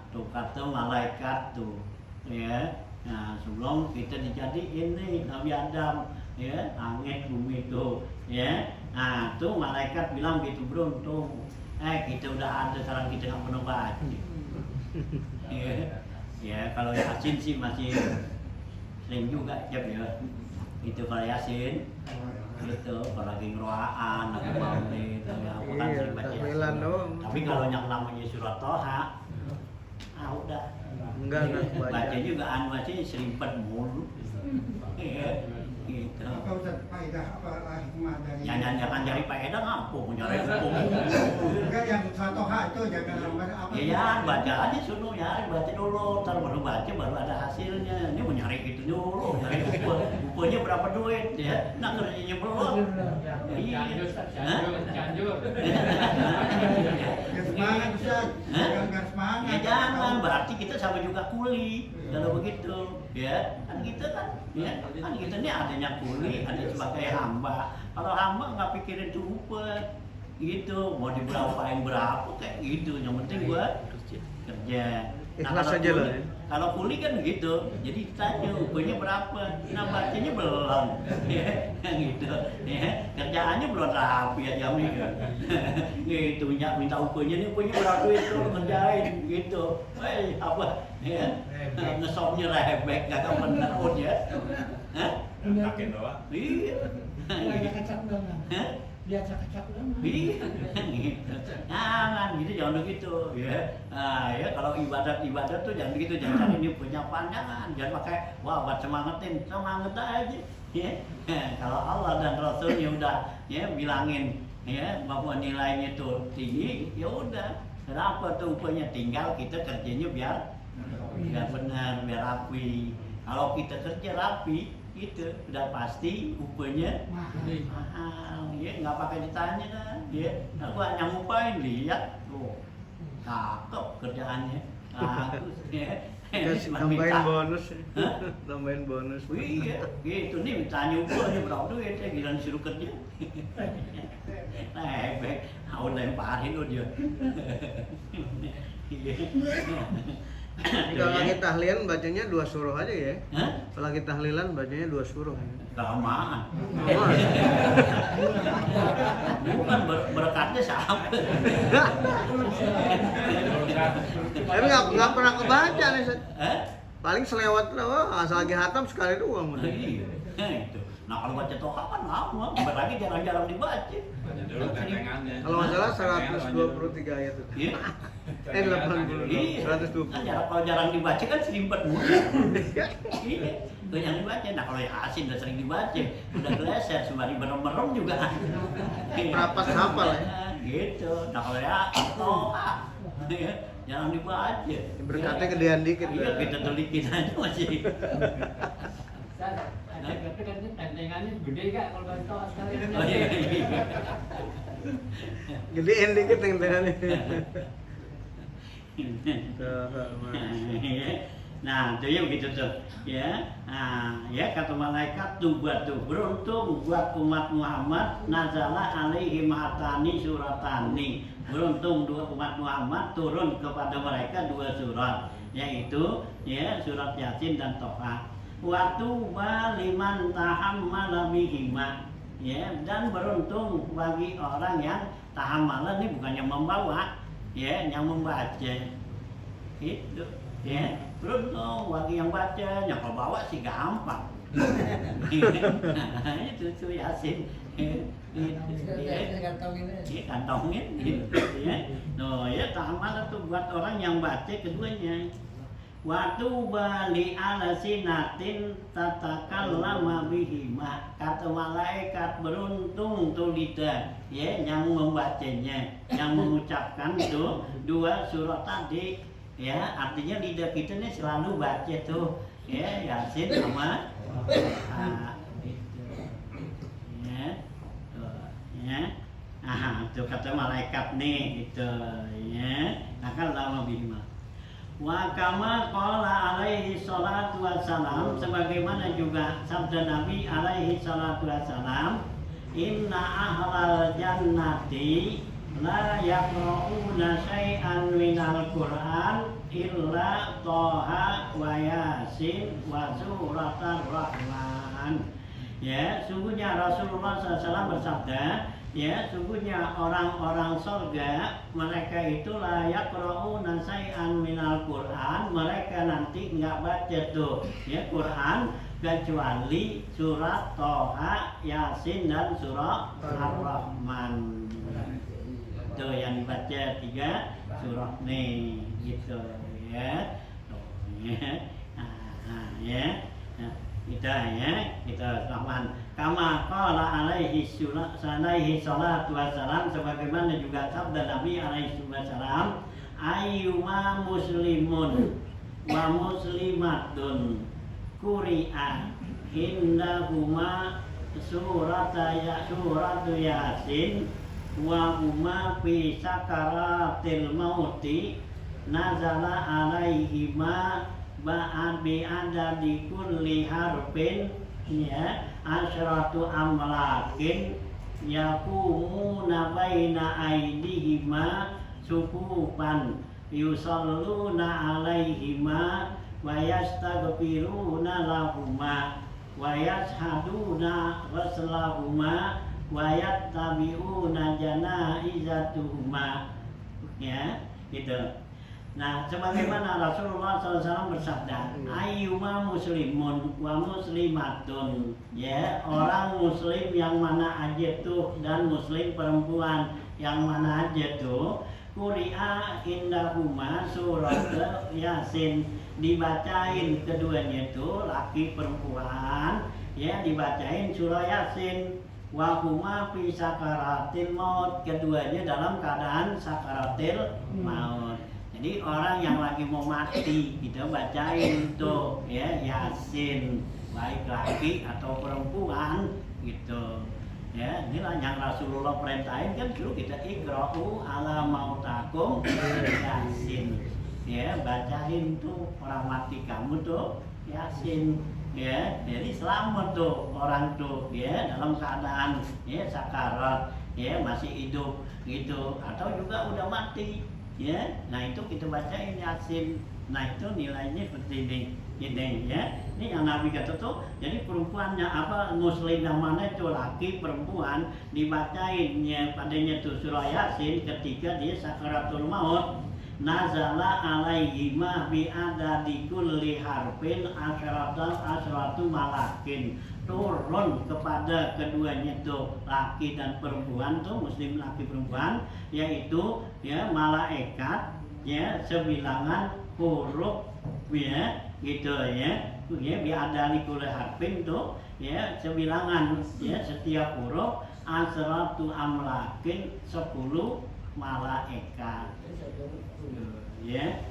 Tuh kata malaikat tuh ya. Nah, sebelum kita dijadiin nih Nabi Adam ya, langit bumi tuh ya. Nah, tuh malaikat bilang gitu, beruntung kita udah ada, sekarang kita nggak pernah baca ya. Ya, kalau Yasin sih masih sering juga ya. Itu kalau Yasin itu kalau lagi ngeroaan, lagi maulid, apa kan sering baca Yasin. Tapi kalau yang namanya surat Thaha, udah enggak baca juga masih serimpet mulu. Iya, gitu. Apa Ustaz faedah apa hikmah dari Jangan cari faedah, ngampung nyari hukum. enggak yang surat Thaha itu jangan apa Ya, baca aja suruh ya, baca dulu, ntar baru baca baru ada hasilnya. Ini mau nyari gitu dulu, nyari upahnya berapa duit ya, nah kerjanya belum. Iya. Canjur. ya semangat Ustaz, jangan semangat. Ya jangan, berarti kita sama juga kuli kalau begitu ya. Kan kita kan ya, kan kita ini adanya kuli, ada sebagai hamba. Kalau hamba nggak pikirin tuh upah gitu, mau diberapain berapa kayak gitu, yang penting gua kerja. Ikhlas kalau aja loh kuli, ya. Kalau kuli kan gitu, jadi ditanya upahnya berapa, nah bacanya belum, ya gitu, ya kerjaannya belum rapi ya jamnya, gitu minta upahnya nih upahnya berapa itu kerjain gitu, apa, ya ngesopnya rebek nggak tahu benar ya, hah? Yakin doang. Iya. Lihat kacap dong. Lihat kacap dong. Iya, gitu. Jangan gitu, jangan begitu, ya. Nah, ya kalau ibadat tuh jangan begitu, jangan cari ini punya panjangan, jangan pakai wah buat semangat aja, ya. Kalau Allah dan Rasulnya udah ya bilangin ya bahwa nilainya tuh tinggi, ya udah. Kenapa tuh upahnya tinggal kita kerjanya biar benar, biar rapi. Kalau kita kerja rapi, itu udah pasti upahnya mahal, ya nggak pakai ditanya dah, ya. Aku hanya ngupain lihat, tuh, cakep kerjaannya, bagus, ya. Tambahin bonus. Tambahin bonus. Iya, gitu nih ditanya upahnya berapa duit, ya gila disuruh kerja. Lebek, aku lemparin lo dia. Kalau lagi tahlilan bacanya 2 suruh aja ya. Hah? Kalau lagi tahlilan bacanya 2 suruh. Kelamaan. Bukan berkatnya sama. Tapi nggak pernah kebaca nih. Eh? Paling selewat asal lagi hatam sekali doang. Iya, itu. Nah kalau baca toha kan lama, berarti jarang-jarang dibaca. Baca dulu tentengannya. Kalau nggak salah 123 ayat itu. Iya. 80. Iya. 120. Nah, kalau jarang dibaca kan selimpet mulu. Iya. Itu yang dibaca. Nah kalau Yasin udah sering dibaca, udah geleser sembari merem-merem juga. Rapat hafal ya. Gitu. Nah kalau ya toha, jangan dibaca. Berkatnya gedean dikit. Iya, kita telikin aja masih. Tapi kan tentengannya gede kak kalau nggak tahu sekali. Oh iya. Gedein dikit yang tangannya. Nah, itu ya begitu tuh, ya. Nah, ya kata malaikat tuh beruntung buat umat Muhammad nazala alaihi matani suratani. Beruntung dua umat Muhammad turun kepada mereka 2 surat, yaitu ya surat Yasin dan Toha. Waktu liman tahammala bihima, ya, dan beruntung bagi orang yang tahammala ini bukannya membawa, ya, yang membaca. Itu, ya, beruntung bagi yang baca, yang kalau bawa sih gampang. Itu tuh Yasin. Kantongin, gitu, ya. No, ya tahammala tuh buat orang yang baca keduanya. Waktu bali ala sinatin tatakallama bihima, kata malaikat beruntung tuh lidah ya yang membacanya, yang mengucapkan itu 2 surat tadi ya, artinya lidah kita nih selalu baca tuh ya Yasin sama itu ya tuh ya. Itu kata malaikat nih itu ya, akan lama bihima. Wa kama qala alaihi salatu wassalam, sebagaimana juga sabda Nabi alaihi salatu wassalam, inna ahlal jannati la yaqra'una syai'an minal Qur'an illa Toha wa Yasin wa suratar Rahman. Ya, sungguhnya Rasulullah SAW bersabda, ya, sungguhnya orang-orang surga mereka itu layak yaqra'una syai'an minal Qur'an, mereka nanti nggak baca tuh ya Quran kecuali surat Toha, Yasin dan surat Ar-Rahman. Itu yang dibaca 3 surah nih gitu ya. Ya. Kita ya, kita Rahman. Kama qala alaihi salatu wassalam, sebagaimana juga sabda Nabi alaihi wassalam, ayyuma muslimun wa muslimatun quri'a indahuma suratu Yasin wa huma fi sakaratil mauti nazala alaihima ba'ad bi'ada di kulli harfin ya asyratu amlakin yakumuna baina aidihima sufufan yusalluna alaihima wa yastaghfiruna lahuma wa yashhaduna rasulahuma wa yattabi'una janaizatuhuma. Ya, gitu. Nah, sebagaimana Rasulullah SAW bersabda, ayyuma muslimun wa muslimatun, ya, orang muslim yang mana aja tuh dan muslim perempuan yang mana aja tuh, quri'a indahuma surat Yasin, dibacain keduanya tuh laki perempuan, ya, dibacain surah Yasin. Wa huma fi sakaratil maut, keduanya dalam keadaan sakaratil maut. Jadi orang yang lagi mau mati kita bacain tuh ya Yasin, baik laki atau perempuan gitu. Ya, inilah yang Rasulullah perintahin kan dulu kita iqra'u ala mautakum Yasin. Ya, bacain tuh orang mati kamu tuh Yasin. Ya, jadi selamat tuh orang tuh ya dalam keadaan ya sakarat, ya masih hidup gitu atau juga udah mati. Ya, nah itu kita bacain Yasin. Nah itu nilainya seperti ini ya. Ini yang Nabi kata tuh, jadi perempuannya apa muslim yang mana itu laki perempuan dibacain ya padanya tuh surah Yasin ketika dia sakaratul maut. Nazala alaihima bi adadi kulli harfin asratu malakin, turun kepada keduanya tuh laki dan perempuan tuh muslim laki perempuan yaitu ya malaikat ya sebilangan huruf ya gitu ya bi adadi kulli harfin tuh ya sebilangan ya setiap huruf asratu amlakin 10 malaikat. Ya,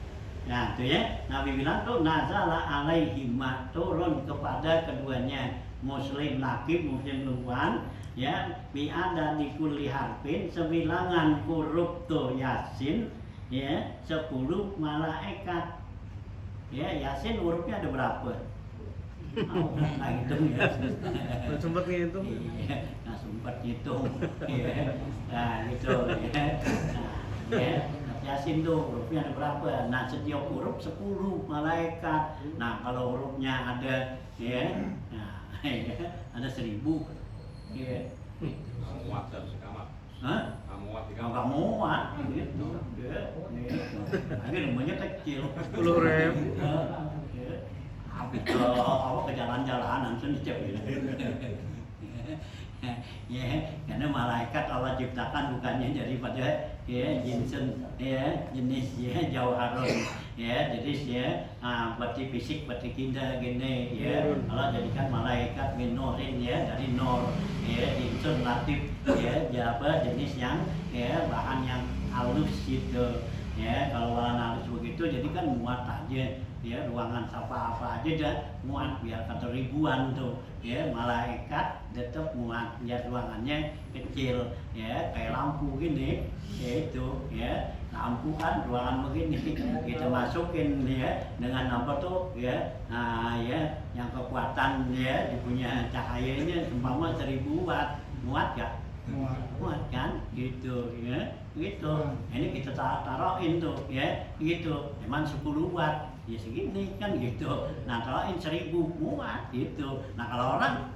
nah itu ya Nabi bilang tuh nazala alaihima, turun kepada keduanya muslim laki muslim perempuan ya bi ada di kulli harfin sebilangan huruf tuh Yasin ya 10 malaikat. Ya Yasin hurufnya ada berapa? Oh, nggak hitung ya. Nggak sempat ngitung. Iya, nggak sempat hitung. Nah gitu ya. Nah, ya. Yasin tuh hurufnya ada berapa? Nah setiap huruf 10 malaikat. Nah kalau hurufnya ada ya, nah, ada 1000. Ya. Muat dan sekamar. Hah? Muat di Nggak kamar. muat gitu. Ya, gitu. Akhirnya rumahnya kecil. 10.000. Ya. Habis kalau ke jalan-jalanan sendiri gitu. Ya, karena malaikat Allah ciptakan bukannya daripada ya jenis ya jauharun ya jadi ya berarti fisik berarti kita gini ya Allah jadikan malaikat min nurin ya dari nur ya jinsun latif ya apa jenis yang ya bahan yang halus gitu ya kalau bahan halus begitu jadi kan muat aja ya ruangan apa aja dah muat biar kata ribuan tuh ya malaikat tetap muat ya ruangannya kecil ya kayak lampu gini ya itu ya lampu kan ruangan begini kita masukin ya dengan apa tuh ya ya yang kekuatan ya punya cahayanya umpama 1000 watt muat gak? Muat kan gitu ya gitu ini kita taruhin tuh ya gitu emang 10 watt ya segini kan gitu nah taruhin 1000 muat gitu nah kalau orang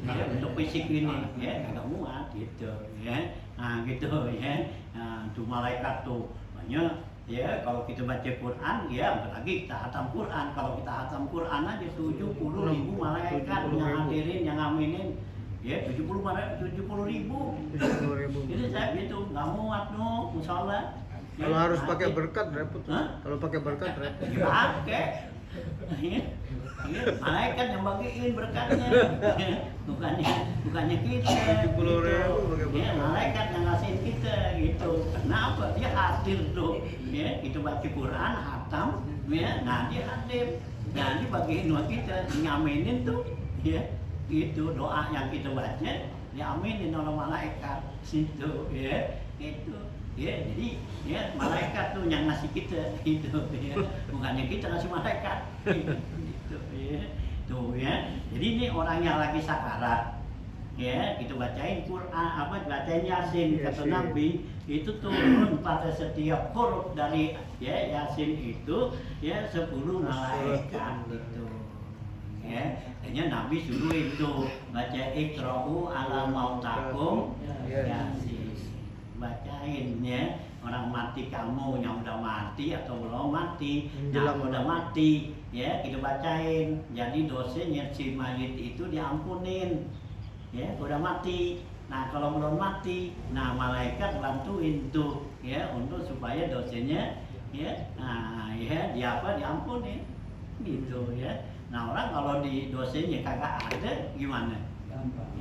ya untuk fisik ini ya agak muat gitu ya nah gitu ya nah tuh malaikat tuh banyak ya kalau kita baca Quran ya apalagi kita hatam Quran kalau kita hatam Quran aja 70.000 malaikat yang hadirin yang aminin ya 70.000 jadi saya gitu nggak muat no musola Kalau harus pakai berkat repot. Kalau pakai berkat repot. Pakai. Malaikat yang bagiin berkatnya. Bukannya kita. 70.000 pakai berkat. Ya, malaikat yang ngasihin kita gitu. Kenapa? Dia hadir tuh. Ya, kita baca Quran, hatam, ya, nah dia hadir. Nah, dia bagiin doa kita, ngaminin tuh, ya. Itu doa yang kita baca, diaminin oleh malaikat situ, ya. Itu. Ya, jadi ya malaikat tuh yang ngasih kita gitu ya. Bukannya kita ngasih malaikat gitu ya. Tuh ya. Jadi ini orang yang lagi sakarat ya kita bacain Quran, bacain Yasin, kata Nabi itu turun pada setiap huruf dari ya Yasin itu ya 10 malaikat itu. Ya, hanya Nabi suruh itu baca Iqra'u ala mautakum Yasin. Bacain ya, orang mati kamu yang udah mati atau belum mati, yang udah mati ya kita bacain. Jadi dosanya si mayit itu diampunin. Ya, udah mati. Nah, kalau belum mati, nah malaikat bantuin tuh ya untuk supaya dosanya ya diampuni gitu ya. Nah, orang kalau di dosanya kagak ada gimana?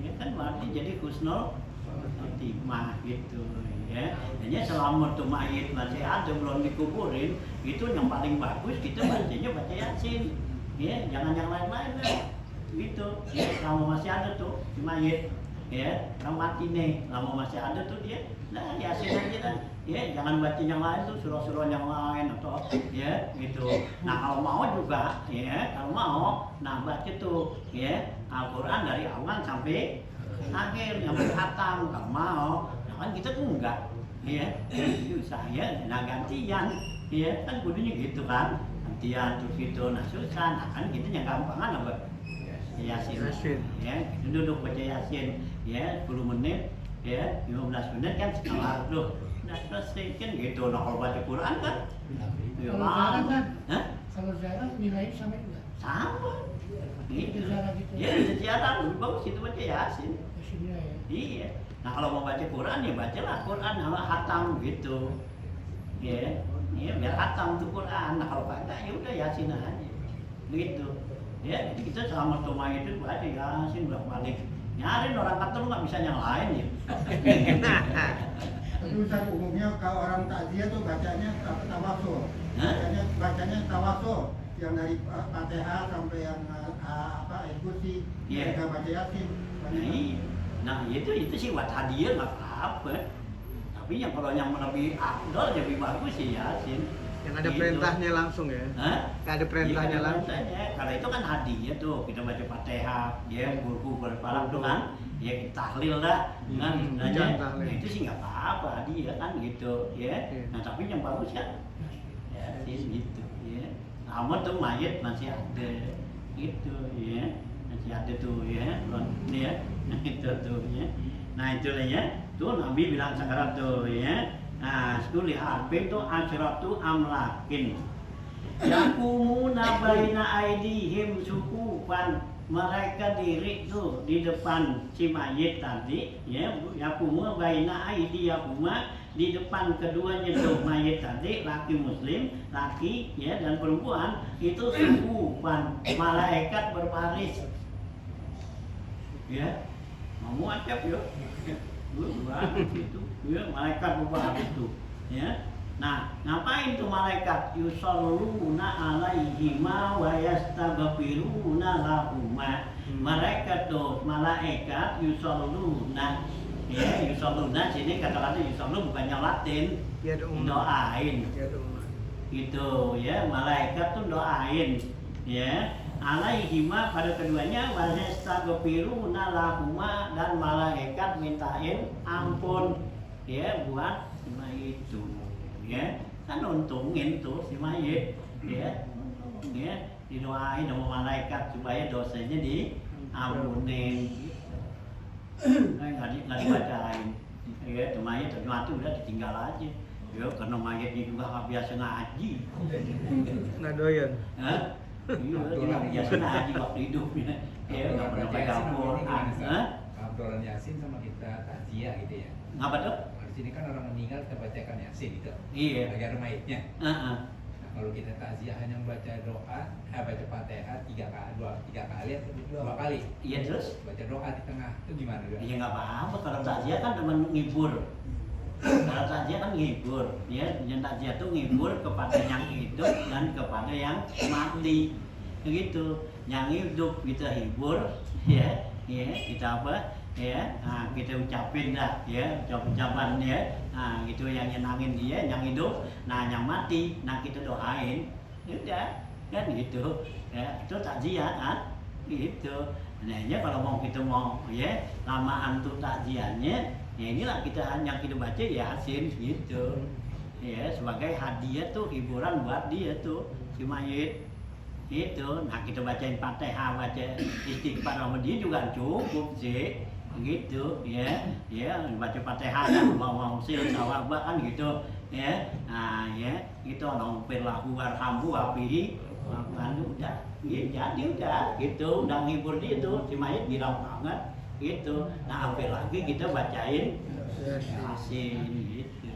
Ya kan berarti jadi husnul khotimah gitu ya. Hanya selama tuh mayit masih ada belum dikuburin, itu yang paling bagus kita bacanya baca Yasin. Ya, jangan yang lain-lain lah. Gitu. Ya, selama masih ada tuh si mayit ya, orang mati nih, lama masih ada tuh dia, nah Yasin aja kan, ya jangan baca yang lain tuh surah-surah yang lain atau ya gitu. Nah kalau mau juga, ya kalau mau, nah baca tuh ya Al-Quran dari awal sampai akhir yang berkhatam. Kalau mau, nah kan kita tuh enggak, ya itu saya, nah gantian, ya kan kudunya gitu kan, gantian terus gitu, nah susah, nah kan kita yang gampangan apa? Yasin. Ya, kita duduk baca Yasin ya 10 menit ya 15 menit kan sekelar tuh udah selesai kan gitu. Nah kalau baca Quran kan ya Kalau jarang nilai sama juga. sama gitu. Jarang gitu. Ya jarang lebih bagus itu baca Yasin. Yasinnya ya. Iya. Nah kalau mau baca Quran ya bacalah Quran hatam gitu. Ya, biar hatam tuh Quran. Nah kalau kagak ya udah Yasin aja. Gitu. Ya, jadi kita selama toma itu baca Yasin bolak-balik. Nyariin orang kata lu nggak bisa yang lain ya. Tapi Ustaz umumnya kalau orang takziah tuh bacanya tawasul. Bacanya tawasul yang dari Fatihah sampai yang ayat kursi, mereka baca Yasin. Nah itu sih buat hadiah nggak apa-apa. Tapi yang kalau yang lebih afdol lebih bagus sih Yasin. Yang ada perintahnya langsung ya? Ada perintahnya langsung. Kalau itu kan hadiah tuh, kita baca Fatihah, ya guru berpalang tuh kan, ya kita tahlil dah, kan, nah itu sih nggak apa-apa hadiah kan gitu, ya. Nah tapi yang bagus kan, ya sih gitu, ya. Namun tuh mayat masih ada, gitu, ya, masih ada tuh, ya, ya, itu tuh, ya. Nah itulah ya, tuh Nabi bilang sakarat tuh, ya. Nah, sekali harfi itu asyratu amlakin. Yakumuna baina aidihim sukufan. Mereka diri tuh di depan si mayit tadi, ya. Yakumuna baina aidiyahuma, di depan keduanya tuh mayit tadi, laki muslim, laki ya dan perempuan itu sukufan. Malaikat berbaris. Ya. Mau acap ya. Gitu. Ya, malaikat berbaris itu ya. Nah, ngapain tuh malaikat? Yusalluna alaihima wa yastaghfiruna lahuma. Mereka tuh malaikat yusalluna. Ya, yusalluna sini kata-kata yusallu bukannya Latin. Doain. Itu ya, malaikat tuh doain ya. Alaihima pada keduanya wa yastaghfiruna lahuma, dan malaikat mintain ampun ya buat si mayit itu ya, kan untungin tuh si mayit ya, didoain sama malaikat supaya dosanya diampunin. Nggak dibacain ya, tuh mayit ternyata udah ditinggal aja ya, karena mayitnya juga nggak biasa ngaji. Nggak doyan. Iya, dia biasa ngaji waktu hidupnya ya, nggak pernah pegang Quran. Obrolan Yasin sama kita takziah gitu ya. Ngapa tuh? Di sini kan orang meninggal kita bacakan Yasin gitu. Iya. Bagi ada mayitnya. Nah, kalau kita takziah hanya membaca doa, baca Fatihah 3 kali atau 2 kali. Iya terus? Baca doa di tengah itu gimana? Ya nggak apa-apa, kalau takziah kan teman ngibur. Kalau takziah kan ngibur, ya. Yang takziah tuh ngibur kepada yang hidup dan kepada yang mati. Begitu. Yang hidup kita hibur, ya kita apa? Ya, nah, kita ucapin dah, ya ucapan ya, nah gitu yang nyenangin dia, yang hidup, nah yang mati, nah kita doain, ya udah, kan gitu, ya itu takziah kan, gitu. Nah, ya kalau kita mau ya lamaan tuh takziahnya, ya inilah yang kita baca Yasin gitu. Ya, sebagai hadiah tuh, hiburan buat dia tuh si mayit. Itu. Nah, kita bacain Fatihah, baca istighfar sama dia juga cukup sih. Gitu ya. Ya, baca Fatihah kan mau sil sawaba kan gitu. Ya. Nah, ya, itu nongpir lahu warhamhu wabihi. Udah, ya, jadi udah gitu, udah ngibur dia tuh, si mayit girang banget gitu. Nah, hampir lagi kita bacain Yasin gitu.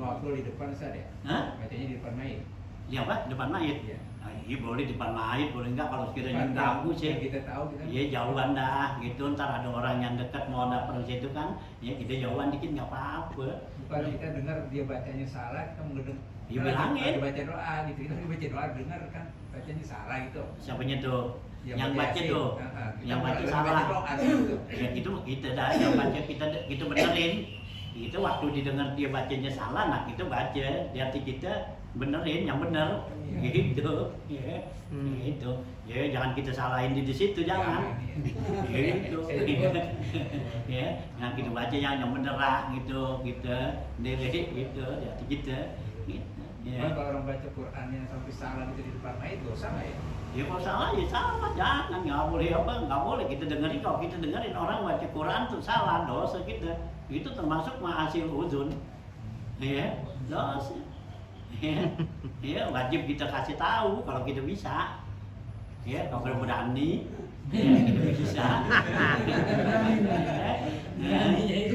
Waktu di depan Ustaz ya? Hah? Bacanya di depan mayit. Ya Pak, depan mayit. Iya. Nah, iya boleh depan mayit, boleh enggak kalau sekiranya Depan ganggu yang sih. kita tahu kita. Iya jauhan dah, gitu. Ntar ada orang yang dekat mau dapet situ kan, ya kita jauhan dikit nggak apa-apa. Bukan kita dengar dia bacanya salah, kita mengedengar. Ya, bilangin. Baca doa gitu, kita baca doa dengar kan bacanya salah gitu. Siapanya tuh? Yang baca Yasin. tuh, yang baca salah. Baca doa gitu. Ya itu kita dah, yang baca kita benerin. Itu waktu didengar dia bacanya salah, nah kita baca, hati kita benerin yang bener, gitu, ya, gitu. Ya jangan kita salahin di situ, jangan. Gitu. Ya, yang kita baca yang bener lah, gitu, diri, gitu, hati kita. Gitu. Ya. Kalau orang baca Qurannya sampai salah gitu di depan mayit dosa nggak ya? Ya kalau salah ya salah, jangan, nggak boleh apa, nggak boleh kita dengerin. Kalau kita dengerin orang baca Quran tuh salah, dosa kita. Itu termasuk ma'asil udhun, ya, dosa. Ya, wajib kita kasih tahu kalau kita bisa. Ya, kalau berani, ya, kita bisa.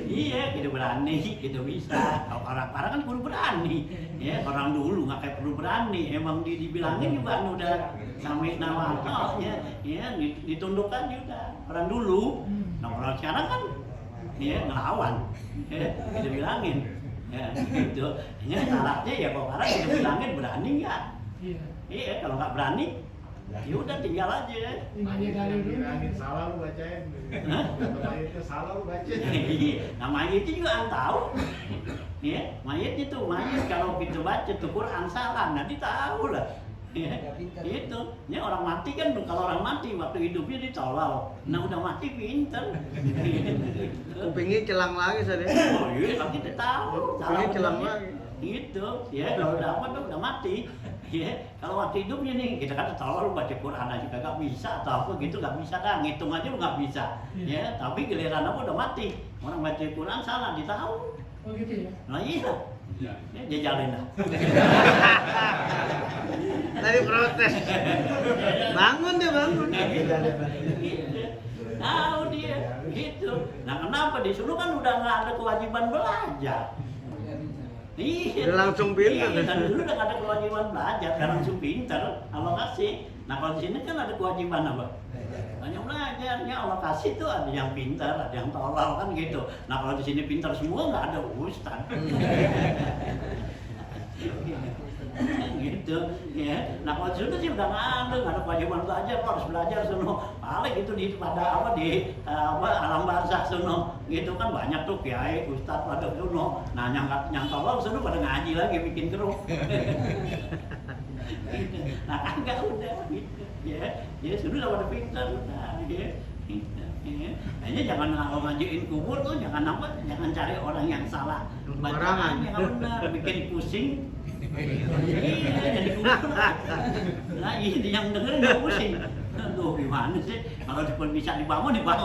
Iya, kita berani, kita bisa. Kalau orang-orang kan perlu berani. Ya, orang dulu nggak kayak perlu berani. Emang dibilangin juga udah sampai nawal, ya, ditundukkan juga. Orang dulu, nah orang sekarang kan, ya ngelawan. Ya, kita bilangin. Ya, gitu. Hanya syaratnya ya kalau orang kita bilangin berani nggak? Iya. Iya, kalau nggak berani, ya udah tinggal aja. Tinggalnya dari dulu. Salah lu bacain. Hah? Itu salah lu bacain. Nah mayit itu juga an tahu. Ya, mayit itu mayit kalau kita baca tuh Quran salah, nanti tahu lah. Ya, itu. Ya orang mati kan kalau orang mati waktu hidupnya ditolol. Nah udah mati pinter. Kupingnya celang lagi saja. Oh iya, tapi kita tahu. Kupingnya celang benernya. lagi. Gitu. Ya kalau udah apa tuh udah mati. Ya, kalau waktu hidupnya nih kita kan tolol baca Quran aja kagak bisa atau apa gitu nggak bisa dah, ngitung aja nggak bisa. Ya, tapi giliran apa udah mati. Orang baca Quran salah ditahu. Oh gitu ya. Nah iya. Ya, jajalin dah. Tadi protes. Bangun dia bangun. Tahu dia gitu. Nah kenapa disuruh kan udah nggak ada kewajiban belajar. Iya. Udah langsung pintar. Iya, kan dulu udah nggak ada kewajiban belajar, kan langsung pintar. Allah kasih. Nah kalau di sini kan ada kewajiban apa? Banyak belajarnya. Allah kasih tuh ada yang pintar, ada yang tolol kan gitu. Nah kalau di sini pintar semua nggak ada ustaz. Gitu ya. Nah kalau di sini sih udah nggak ada kewajiban belajar, harus belajar sono. Paling itu di pada apa di alam barzah sono. Gitu kan banyak tuh kiai, ustaz pada sono. Nah yang tolol sono pada ngaji lagi bikin keruh. Nah kagak udah gitu ya sudah pada pintar udah ya. Hanya jangan kalau ngajuin kubur tuh jangan cari orang yang salah bacaan yang benar bikin pusing. Iya jadi kubur. Nah ini yang dengerin nggak pusing. Aduh gimana sih kalau bisa dibangun kan.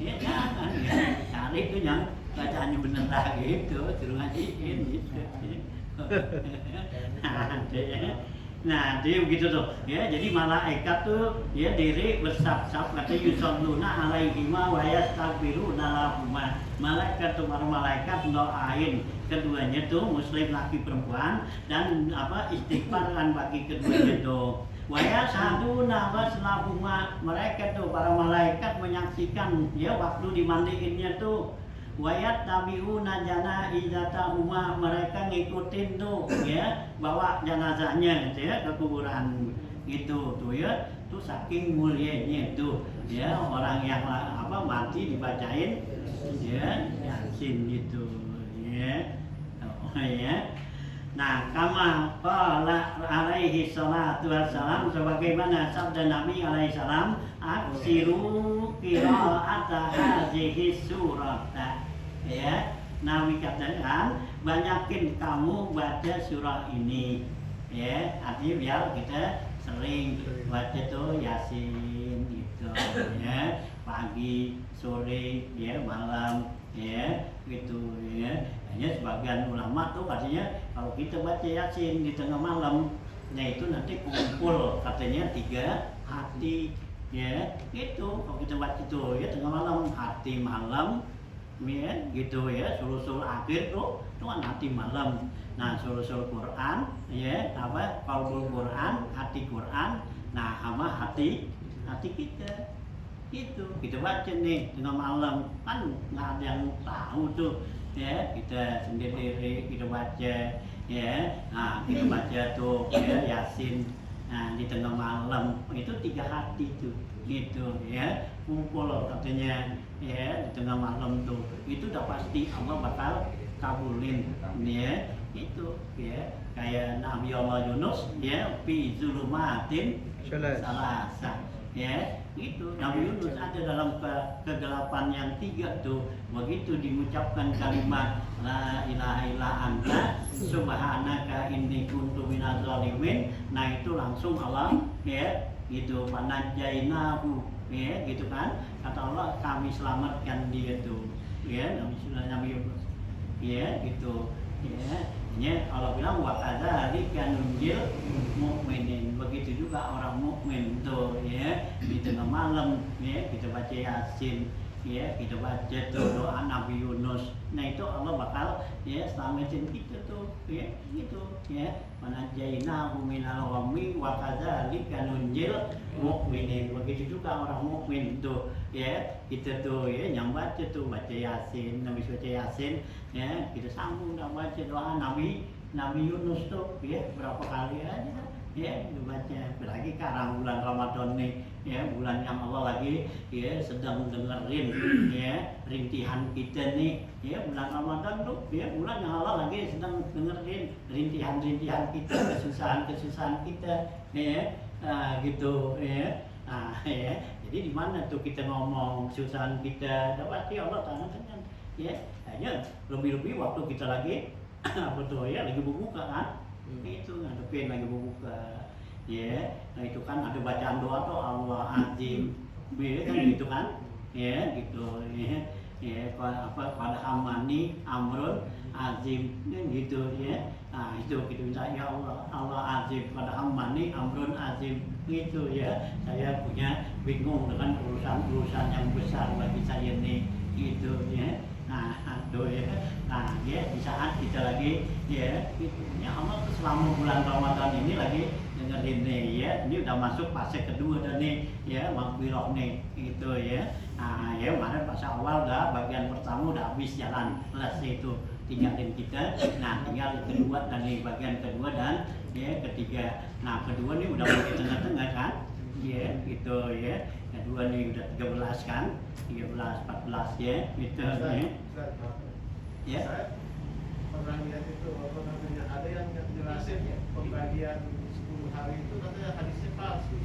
Ya jangan ya cari tuh yang bacaannya bener lah gitu suruh ngajiin gitu. Nah dia begitu tuh ya, jadi malaikat tuh ya diri bersab-sab kata yusalluna alaihima wa yastaghfiruna lahuma. Malaikat tuh para malaikat doain keduanya tuh muslim laki perempuan dan istighfar kan bagi keduanya tuh. Wa yashaduna waslahuma, mereka tuh para malaikat menyaksikan ya waktu dimandiinnya tuh. Wayat tabiuna janaizatahuma, mereka ngikutin tuh ya bawa jenazahnya gitu ya ke kuburan gitu tuh ya tuh saking mulianya tuh ya orang yang mati dibacain ya Yasin gitu ya. Oh ya. Nah, kama qala alaihi salatu wassalam, sebagaimana sabda Nabi alaihi salam, aksiru qira'ata hadhihi surat. Ya, Nabi katakan banyakin kamu baca surah ini. Ya, artinya biar kita sering baca tuh Yasin gitu ya, pagi, sore, ya, malam, ya, gitu ya. Hanya sebagian ulama tuh katanya kalau kita baca Yasin di tengah malam, ya itu nanti kumpul katanya 3 hati, ya, gitu. Kalau kita baca itu ya tengah malam, hati malam, ya, gitu ya, sul-sul akhir tuh kan hati malam. Nah, sul-sul Quran, ya, apa? Qalbul Quran, hati Quran, nah sama hati kita. Gitu, kita baca nih tengah malam, kan nggak ada yang tahu tuh, ya, kita sendiri kita baca, ya, nah kita baca tuh ya Yasin, nah di tengah malam itu 3 hati tuh, gitu ya, kumpul katanya, ya, di tengah malam tuh, itu udah pasti Allah bakal kabulin, ya, itu, ya, kayak Nabi Allah Yunus, ya, fi zulumatin salasa, ya. Itu Nabi Yunus ada dalam kegelapan yang 3 tuh, begitu diucapkan kalimat la ilaha illa anta subhanaka inni kuntu minaz zalimin, nah itu langsung Allah, ya, gitu, panajainahu, ya, gitu kan, kata Allah kami selamatkan dia tuh, ya, Nabi Yunus, ya, gitu, ya, Allah bilang wa kadzalika nunjil mukminin, begitu juga orang mukmin tuh, ya, di tengah malam, ya, kita baca Yasin, ya, kita baca tuh doa Nabi Yunus, nah itu Allah bakal, ya, selamatin kita tuh, ya, gitu, ya, manajainahu minal ghammi wa kadzalika nunjil mukminin, begitu juga orang mukmin tuh, ya, kita tuh, ya, yang baca tuh baca Yasin, Nabi baca Yasin, ya, kita sambung dan baca doa Nabi Yunus tuh, ya, berapa kali aja, ya, dibaca. Apalagi sekarang bulan Ramadan nih, ya, bulan yang Allah lagi, ya, sedang dengerin, ya, rintihan kita nih, ya, bulan Ramadan tuh, ya, bulan yang Allah lagi sedang dengerin rintihan-rintihan kita, kesusahan-kesusahan kita, ya, gitu, ya. Nah, ya, jadi di mana tuh kita ngomong kesusahan kita, dapat Allah tangan, ya, hanya lebih-lebih waktu kita lagi apa tuh, ya, lagi berbuka kan, itu ngadepin lagi berbuka, ya, nah itu kan ada bacaan doa tuh Allah Azim, ya, kan gitu kan, ya, gitu, ya, pada amani amrun azim, gitu, ya, nah itu kita minta ya Allah Azim pada amani amrun azim, gitu, ya, saya punya bingung dengan urusan yang besar bagi saya nih, gitu, ya. Nah, tuh, ya. Nah, ya, di saat kita lagi, ya, gitu. Ya Allah tuh selama bulan Ramadan ini lagi dengerin nih, ya, ini udah masuk fase kedua dan nih, ya, maghfirah nih, gitu, ya. Nah, ya, kemarin fase awal udah bagian pertama udah habis jalan, selesai itu tinggalin kita. Nah, tinggal kedua dan nih bagian kedua dan, ya, ketiga. Nah, kedua nih udah di tengah-tengah kan, ya, gitu, ya. Kedua nih udah 13 kan, 13, 14, ya, gitu, ya. Saya pernah lihat itu apa namanya, ada yang jelasin pembagian 10 hari itu katanya hadisnya palsu.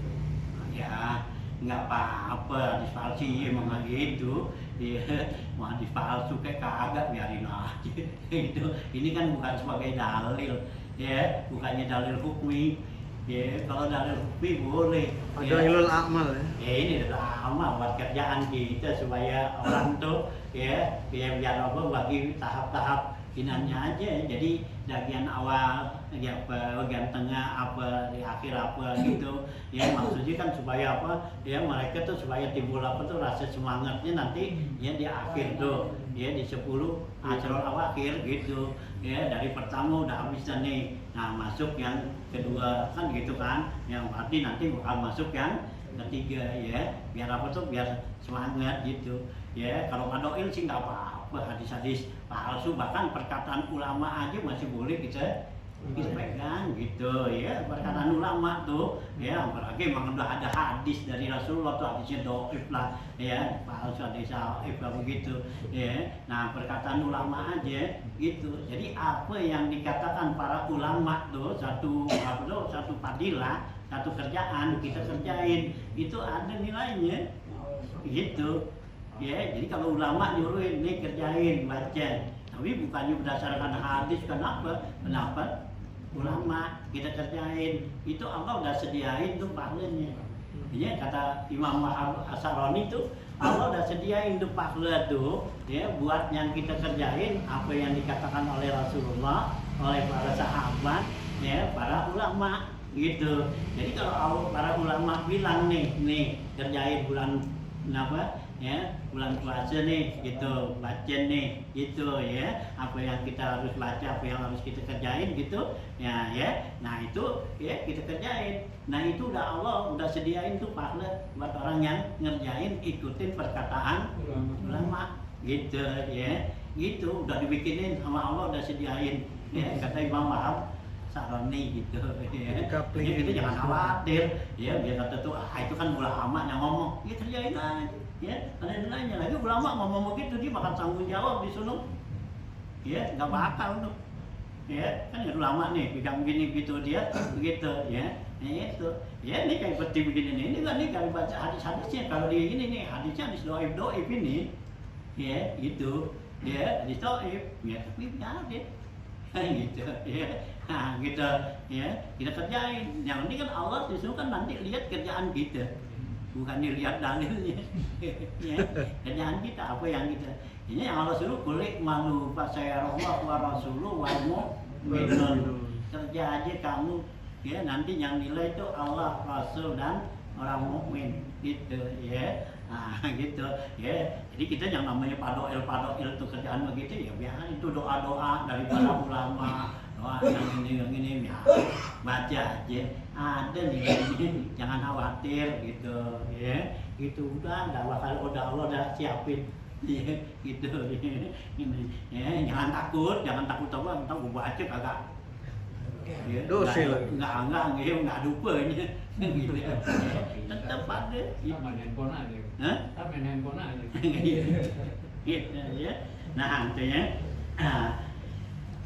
Ya, nggak apa-apa, hadis palsu emang gitu, ya, mau hadis palsu kayak kagak biarin aja, gitu. Ini kan bukan sebagai dalil, ya, bukannya dalil hukmi. Ya, kalau dalil hukmi boleh. Dalilul amal, ya. Ya, ini adalah amal buat kerjaan kita supaya orang tuh, ya, biar apa bagi tahap-tahap inannya aja. Jadi bagian awal, ya, bagian tengah apa, di akhir apa gitu. Ya, maksudnya kan supaya apa? Ya, mereka tuh supaya timbul apa tuh rasa semangatnya nanti, ya, di akhir tuh, ya, di 10 Asrul Awakhir gitu. Ya, dari pertama udah habis nih. Nah, masuk yang kedua kan gitu kan. Yang berarti nanti bakal masuk yang ketiga, ya. Biar apa tuh? Biar semangat gitu. Ya, kalau ngadoin sih nggak apa-apa, hadis-hadis palsu, bahkan perkataan ulama aja masih boleh kita kita pegang gitu ya. Perkataan ulama tuh ya, apalagi memang udah ada hadis dari Rasulullah tuh, hadisnya dhaif lah ya, palsu hadis dhaif begitu ya. Nah perkataan ulama aja gitu. Jadi apa yang dikatakan para ulama tuh satu fadilah, satu kerjaan kita kerjain itu ada nilainya gitu ya. Jadi kalau ulama nyuruh ini kerjain baca, tapi bukannya berdasarkan hadis. Kenapa ulama kita kerjain itu Allah udah sediain tuh pahalanya ya. Kata Imam As-Saroni tuh Allah udah sediain tuh pahala tuh ya buat yang kita kerjain apa yang dikatakan oleh Rasulullah, oleh para sahabat ya, para ulama gitu. Jadi kalau para ulama bilang nih kerjain bulan apa ya, bulan puasa nih gitu, baca nih gitu ya, apa yang kita harus baca, apa yang harus kita kerjain gitu ya. Nah itu ya kita kerjain. Nah itu udah Allah udah sediain tuh pahala buat orang yang ngerjain ikutin perkataan ulama gitu ya. Gitu udah dibikinin sama Allah, udah sediain ya, kata Imam As-Saroni gitu ya. Jadi kita jangan khawatir ya, biar kata tuh itu kan ulama yang ngomong, ya kerjain aja ya, ada nilainya. Lagi ulama ngomong begitu dia bakal tanggung jawab di sana ya, nggak bakal tuh ya. Kan ulama nih pegang begini gitu dia begitu ya. Itu ya, ini kayak seperti begini ini kan nih, kalau baca hadis-hadisnya, kalau di ini nih hadisnya hadis doib ini ya gitu ya, hadis doib ya, tapi nggak ada gitu ya. Nah gitu ya, kita kerjain. Yang ini kan Allah disuruh kan nanti lihat kerjaan kita, bukan dilihat dalilnya ya. Kerjaan kita apa yang kita ini, yang Allah suruh kulik malu fasayarallahu wa rasuluhu wal mu'minun. Kerja aja kamu ya, nanti yang nilai itu Allah, Rasul dan orang mukmin gitu ya. Nah gitu ya. Jadi kita yang namanya padoil itu kerjaan begitu ya, biar itu doa dari para ulama, doa yang ini ya, baca aja ada nih, jangan khawatir gitu ya. Itu udah bakal Allah udah siapin ya, gitu ya. Ini ya, jangan takut apa, entar gua baca kagak ya, nggak lupa ini gitu ya. Tetap ada Sama handphone aja. Hah? Sama handphone aja. Gitu ya. Nah itu ya.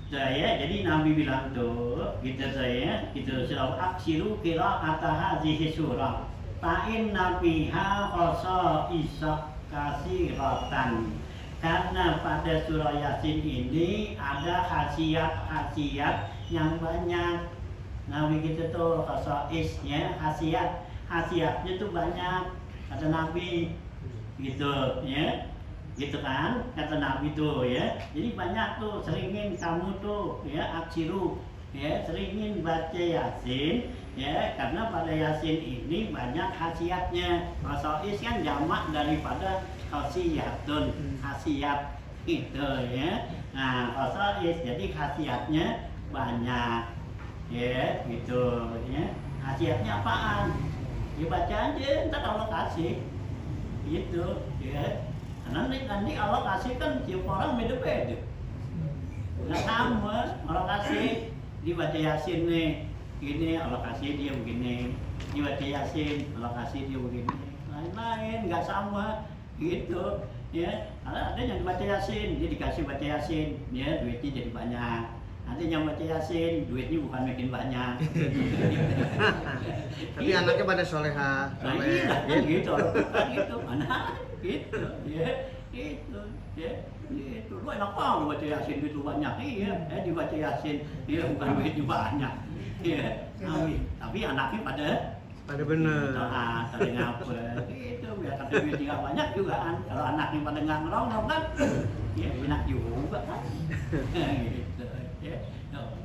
Saya jadi Nabi bilang tuh kita surah aksiru kira atahazihi surah ta'in nabiha khoso isak kasih rotan. Karena pada surah Yasin ini ada khasiat yang banyak. Nabi kita tuh khasais ya, khasiatnya tuh banyak kata Nabi gitu ya. Gitu kan kata Nabi tuh ya. Jadi banyak tuh, seringin kamu tuh ya aksiru ya, seringin baca Yasin ya, karena pada Yasin ini banyak khasiatnya. Khasais kan jamak daripada khasiyatun, khasiat gitu ya. Nah khasais jadi khasiatnya banyak ya gitu ya. Khasiatnya apaan? Ya baca aja, ntar Allah kasih gitu ya. Nanti Allah kasih kan tiap orang beda-beda, nggak sama. Allah kasih dibaca Yasin nih, ini Allah kasih dia begini, dibaca Yasin Allah kasih dia begini, lain-lain nggak sama gitu ya. Ada yang baca Yasin dia dikasih baca Yasin ya, duitnya jadi banyak. Ada yang baca Yasin duitnya bukan makin banyak. Tapi anaknya pada soleha, Nah, iya kan gitu, kan gitu, anak gitu ya, gitu ya, gitu. Lu enak banget baca Yasin duit lu banyak, iya, dibaca Yasin, iya bukan duitnya banyak, iya. Tapi anaknya pada bener. taat, pada ngapel, gitu. Biar kata duitnya nggak banyak juga kan, kalau anaknya pada nggak ngerongok kan, ya enak juga kan, gitu ya.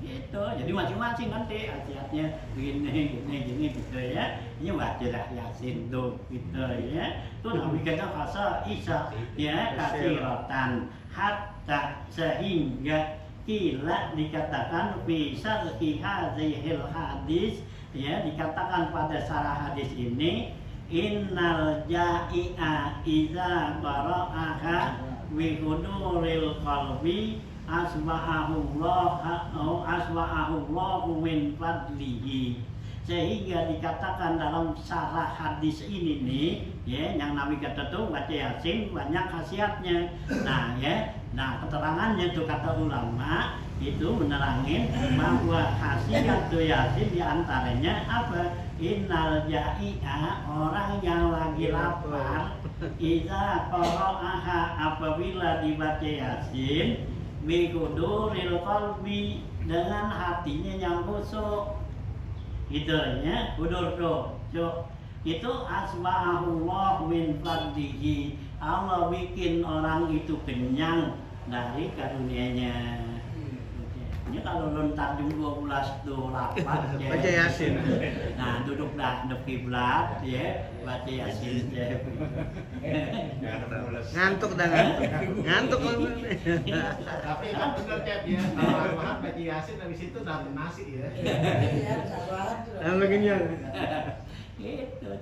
Gitu, jadi masing-masing nanti hati-hatinya gini gitu ya. Ini baca dah Yasin tuh gitu ya. Tuh Nabi kata fasa Isa ya kasih rotan hatta sehingga kila dikatakan bisa hadhil hadis ya, dikatakan pada sarah hadis ini innal ja'i'a iza bara'aha wi huduril qalbi aswa'ahullahu min fadlihi. Sehingga dikatakan dalam syarah hadis ini nih, ya, yang Nabi kata tuh baca Yasin banyak khasiatnya. Nah, ya, nah keterangannya tuh kata ulama itu menerangin bahwa khasiat tuh Yasin diantaranya apa? Innal ja'i'a, orang yang lagi lapar, iza qara'aha, apabila dibaca Yasin, bi quduril qalbi, dengan hatinya yang khusyuk. Gitu ya, udur tuh. Itu asbahullah min fadlihi. Allah bikin orang itu kenyang dari karunia-Nya. Ini kalau lontar jam 12 tuh lapar ya. Baca Yasin. Nah, duduk dah di kiblat ya, baca Yasin ya. Ngantuk dah ngantuk. Tapi kan bener Cep ya, kalau orang baca Yasin habis itu udah nasi ya. Iya, sabar. Lalu kenyang. Gitu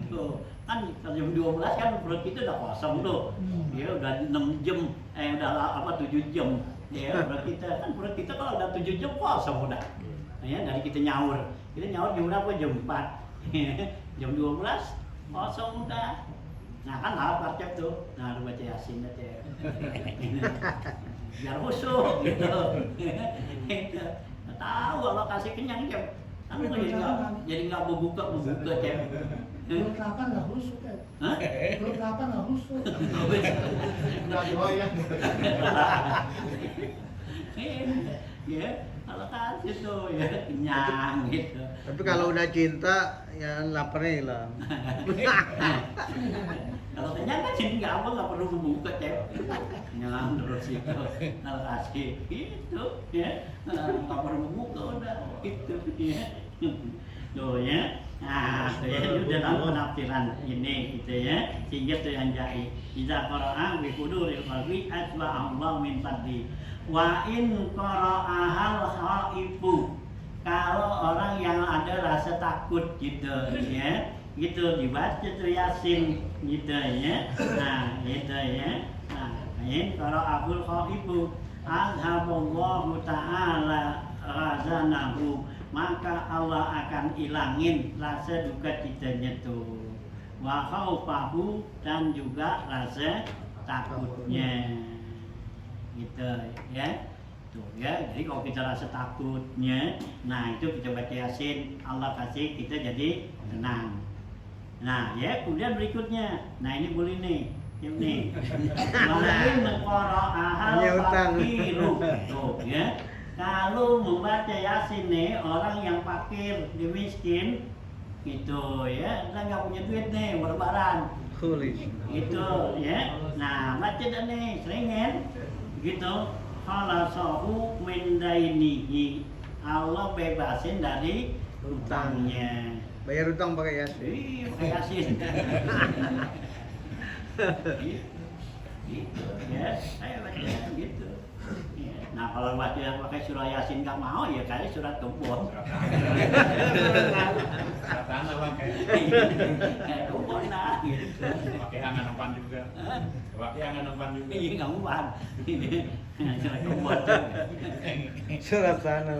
tuh. Kan kalau jam 12 kan perut kita udah kosong tuh. Ya udah 6 jam, udah 7 jam. Ya, perut kita kalau udah 7 jam kosong udah. Ya, dari kita nyaur jam berapa? Jam 4. Jam 12 kosong udah. Nah kan lapar Cep tuh. Nah, lu baca Yasin aja. Biar khusyuk gitu. Gitu. Tahu kalau kasih kenyang Cep. Kan jadi nggak buka Cep. Belum kapan nggak khusyuk kan? Hah? Belum kapan nggak khusyuk? Udah goyang. Ya, kalau kasih tuh ya kenyang gitu. Tapi kalau udah cinta, ya laparnya hilang. Kalau kenyang kan sini nggak perlu membuka Cep. Kenyang terus itu. Kalau kasih gitu ya, nggak perlu membuka udah gitu ya. Tuh ya. Nah, itu dalam penafsiran ini gitu ya. Sehingga itu yang jai. Idza qara'a bi quduril qalbi asba'a Allah min fadli. Wa in qara'ahal khaifu. Kalau orang yang ada rasa takut gitu ya. Gitu dibaca tuh Yasin gitu ya. Nah, gitu ya. Nah, in qara'ahul khaifu azhaballahu ta'ala razanahu, maka Allah akan ilangin rasa duka citanya tuh, wa khaufahu, dan juga rasa takutnya gitu ya. Tuh ya, jadi kalau kita rasa takutnya, nah itu kita baca Yasin, Allah kasih kita jadi tenang. Nah ya, kemudian berikutnya, nah ini boleh nih, ini walain qara'ahal faqiru. Tuh ya, kalau membaca Yasin nih, orang yang fakir, dia miskin gitu ya, kita nggak punya duit nih, berlebaran gitu ya. Nah baca dah nih, seringin gitu. Khalasahu min dainihi, Allah bebasin dari hutangnya. Bayar utang pakai Yasin. Iya, pakai Yasin. Gitu ya, saya baca gitu. Nah kalau baca pakai surah Yasin nggak mau ya kayak surat kebun. Surat tanah pakai. Kayak kebun lah gitu. Pakai angan umpan juga. Pakai angan umpan juga. Iya nggak umpan. Surat kebun. Surat tanah.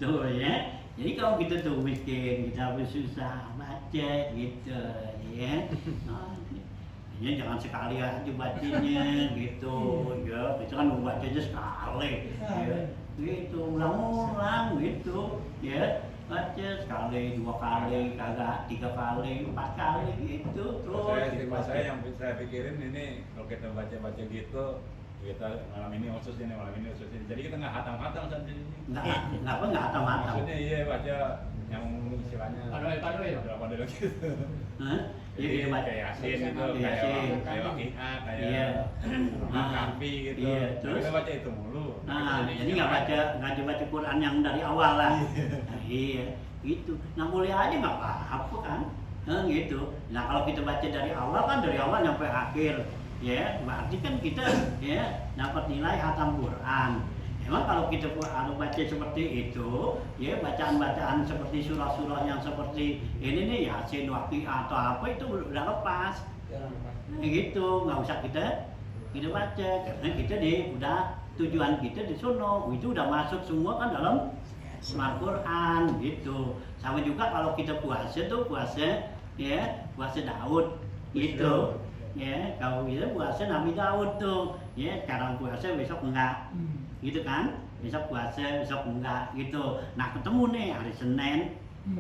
Tuh ya. Jadi kalau kita tuh miskin, kita bersusah baca gitu ya. Ya jangan sekali aja bacanya gitu ya, kita kan membaca aja sekali ya, gitu ulang-ulang gitu ya, baca sekali, 2 kali, kagak 3 kali, 4 kali gitu terus. Saya yang saya pikirin ini kalau kita baca gitu, kita malam ini khusus ini, malam ini khusus ini, jadi kita nggak hatam-hatam saat ini. Nggak hatam-hatam. Maksudnya iya baca yang istilahnya Pado ya? Pado gitu. Hah? Iya kita baca kayak Yasin gitu, Yasin. kayak Waqiah, kayak Iya. Kahfi gitu. Iya, Tapi terus? kita baca itu mulu. Nah, jadi nggak baca Quran yang dari awal lah. Nah, iya, gitu. Nah boleh aja nggak apa-apa kan? Gitu. Nah kalau kita baca dari awal kan dari awal sampai akhir, ya berarti kan kita ya dapat nilai hatam Quran. Memang kalau kita baca seperti itu, ya bacaan-bacaan seperti surah-surah yang seperti ini nih Yasin, Waqiah atau apa itu udah lepas. Gitu, nggak usah kita kita baca karena kita udah tujuan kita di sono itu udah masuk semua kan dalam Al-Quran gitu. Sama juga kalau kita puasa tuh puasa Daud gitu ya, kalau kita puasa Nabi Daud tuh ya, sekarang puasa besok enggak gitu kan, besok puasa besok enggak gitu. Nah ketemu nih hari Senin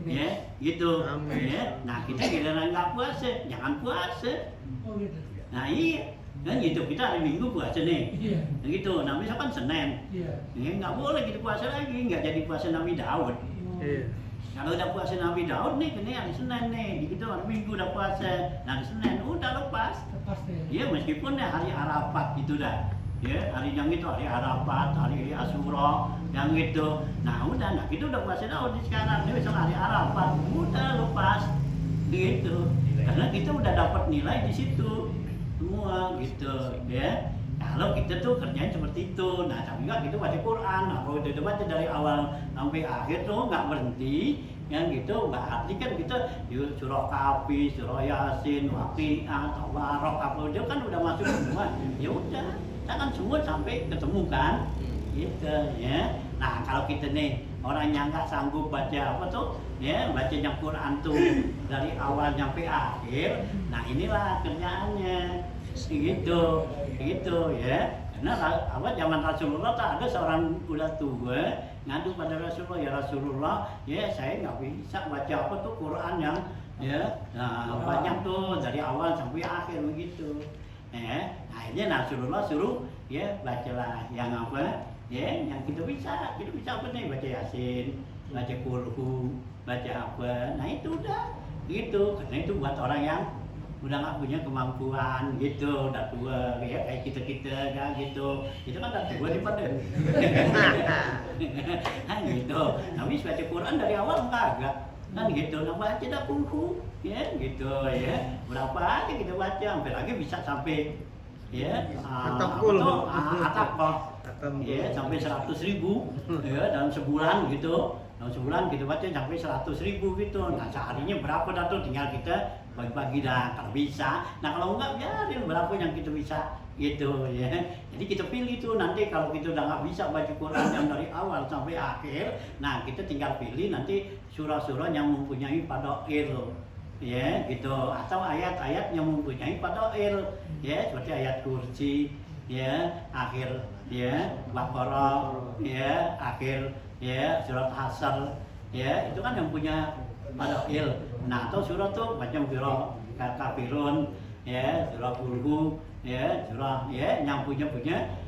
ya gitu ya, nah kita giliran enggak puasa jangan puasa. Oh gitu. Nah iya kan gitu, kita hari Minggu puasa nih Iya. gitu, nah besok kan Senin Iya. ya, nggak boleh kita puasa lagi, nggak jadi puasa Nabi Daud. Iya. Kalau udah puasa Nabi Daud nih, kini hari Senin nih, gitu hari Minggu udah puasa, nah hari Senin udah lepas. Lepas deh. Ya meskipun ya hari Arafat gitu dah, ya hari yang itu hari Arafat, hari Asyura, yang itu. Nah udah, nah kita udah puasa Daud sekarang, ini besok hari Arafat, udah lepas, gitu. Karena kita udah dapat nilai di situ semua, gitu, ya. Kalau kita tuh kerjanya seperti itu, nah tapi juga kita baca Quran, nah kalau kita baca dari awal sampai akhir tuh nggak berhenti, yang gitu berarti kan kita di surah Kahfi, surah Yasin, Waqiah, Tabarok, apa itu kan udah masuk semua, ya udah, kita kan semua sampai ketemu kan, gitu ya. Nah kalau kita nih orang yang nggak sanggup baca apa tuh, ya baca yang Quran tuh dari awal sampai akhir, nah inilah kerjaannya. Gitu ya, karena apa zaman Rasulullah tak ada seorang udah tua ngadu pada Rasulullah, ya Rasulullah ya saya nggak bisa baca apa tuh Quran yang ya banyak tuh dari awal sampai akhir begitu. Akhirnya Rasulullah suruh ya bacalah yang apa ya yang kita bisa apa nih, baca Yasin, baca Qur'an, baca apa, nah itu udah gitu, karena itu buat orang yang udah nggak punya kemampuan gitu, udah tua ya kayak kita kan gitu, itu kan udah tua di pada kan gitu. Tapi baca Quran dari awal enggak kan gitu, nah baca dah buku ya gitu ya, berapa aja kita baca, hampir lagi bisa sampai ya ya sampai 100.000 ya dalam sebulan gitu. Dalam sebulan kita baca sampai 100.000 gitu. Nah seharinya berapa dah tuh, tinggal kita bagi-bagi dah kalau bisa. Nah kalau enggak biarin berapa yang kita bisa gitu ya. Jadi kita pilih tuh nanti kalau kita udah nggak bisa baca Quran yang dari awal sampai akhir, nah kita tinggal pilih nanti surah-surah yang mempunyai fadail ya gitu, atau ayat-ayat yang mempunyai fadail ya, seperti ayat kursi ya, akhir ya Baqarah ya, akhir ya surat Hasyr ya, itu kan yang punya fadail. Nah atau surah tuh macam surah Kafirun ya, surah Qul ya, surah ya yang punya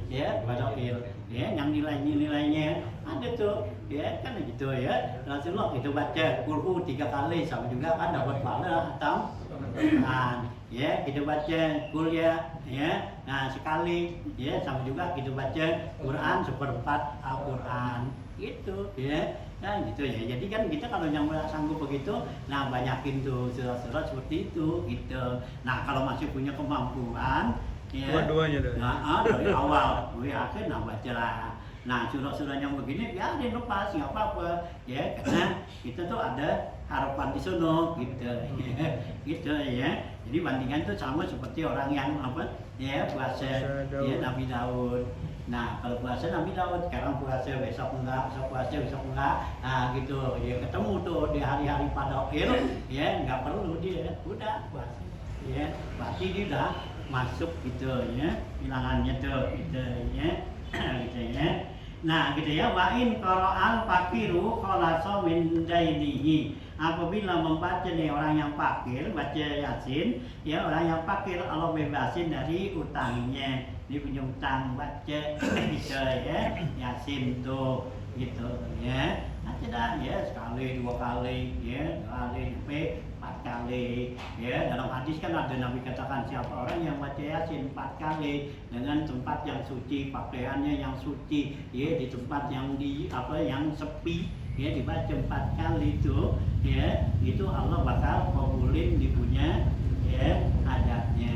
ya fadail ya, yang nilainya ada tuh ya kan gitu ya. Rasulullah itu baca Qul 3 kali sama juga kan dapat pahala atau ya kita baca Qul ya nah sekali ya, sama juga kita baca Quran 1/4 Al-Quran gitu ya. Nah gitu ya, jadi kan kita kalau yang nggak sanggup begitu, nah banyakin tuh surah-surah seperti itu gitu. Nah kalau masih punya kemampuan ya, dua-duanya dari awal sampai akhir nah bacalah. Nah surah-surah yang begini ya dilepas nggak apa-apa ya, karena kita tuh ada harapan di sono gitu ya, gitu ya. Jadi bandingan tuh sama seperti orang yang apa ya puasa ya Nabi Daud. Nah kalau puasa Nabi Daud, sekarang puasa besok enggak, nah gitu ya, ketemu tuh di hari-hari fadail ya, nggak perlu dia udah puasa ya, berarti dia udah masuk gitu ya bilangannya tuh gitu ya gitu ya. Nah gitu ya, wa in qara'al faqiru khalasa min dainihi, apabila membaca nih orang yang fakir baca Yasin ya, orang yang fakir Allah bebasin dari utangnya, dia punya utang baca gitu ya Yasin tuh gitu ya. Baca dah ya sekali, 2 kali ya, 2 kali sampai 4 kali ya. Dalam hadis kan ada Nabi katakan siapa orang yang baca Yasin 4 kali dengan tempat yang suci, pakaiannya yang suci ya, di tempat yang yang sepi ya, dibaca 4 kali itu ya, itu Allah bakal kabulin dipunya ya hajatnya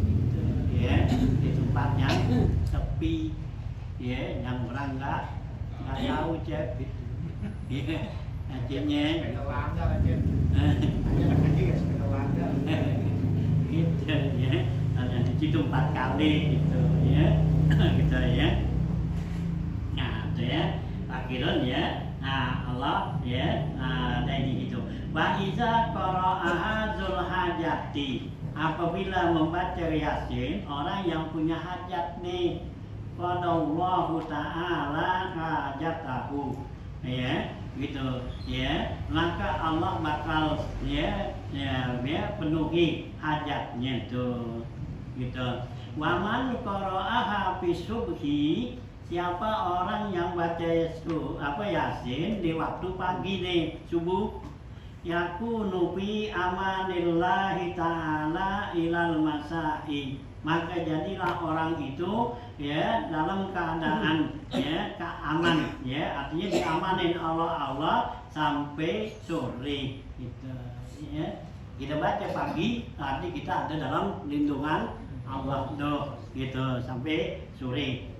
gitu ya, di tempat yang sepi ya, yang orang nggak tahu cek gitu ya, akhirnya Sepeda langgar aja. Aja anak kecil ya sepeda langgar. gitu ya, ada di situ 4 kali gitu ya. Gitu ya. Nah, itu ya. Akhirnya ya. Nah, Allah ya. Nah, dari itu. Wa iza qara'aha dzul hajati. Apabila membaca Yasin orang yang punya hajat nih, qadallahu ta'ala hajatahu. Ya, gitu ya. Maka Allah bakal ya penuhi hajatnya tuh. Gitu. Wa man qara'aha fi subhi, siapa orang yang baca Yasin di waktu pagi nih, subuh, yakunu fi amanillahi ta'ala ilal masai, maka jadilah orang itu ya dalam keadaan ya keaman ya, artinya diamanin Allah sampai sore gitu ya. Kita baca pagi artinya kita ada dalam lindungan Allah doh gitu sampai sore.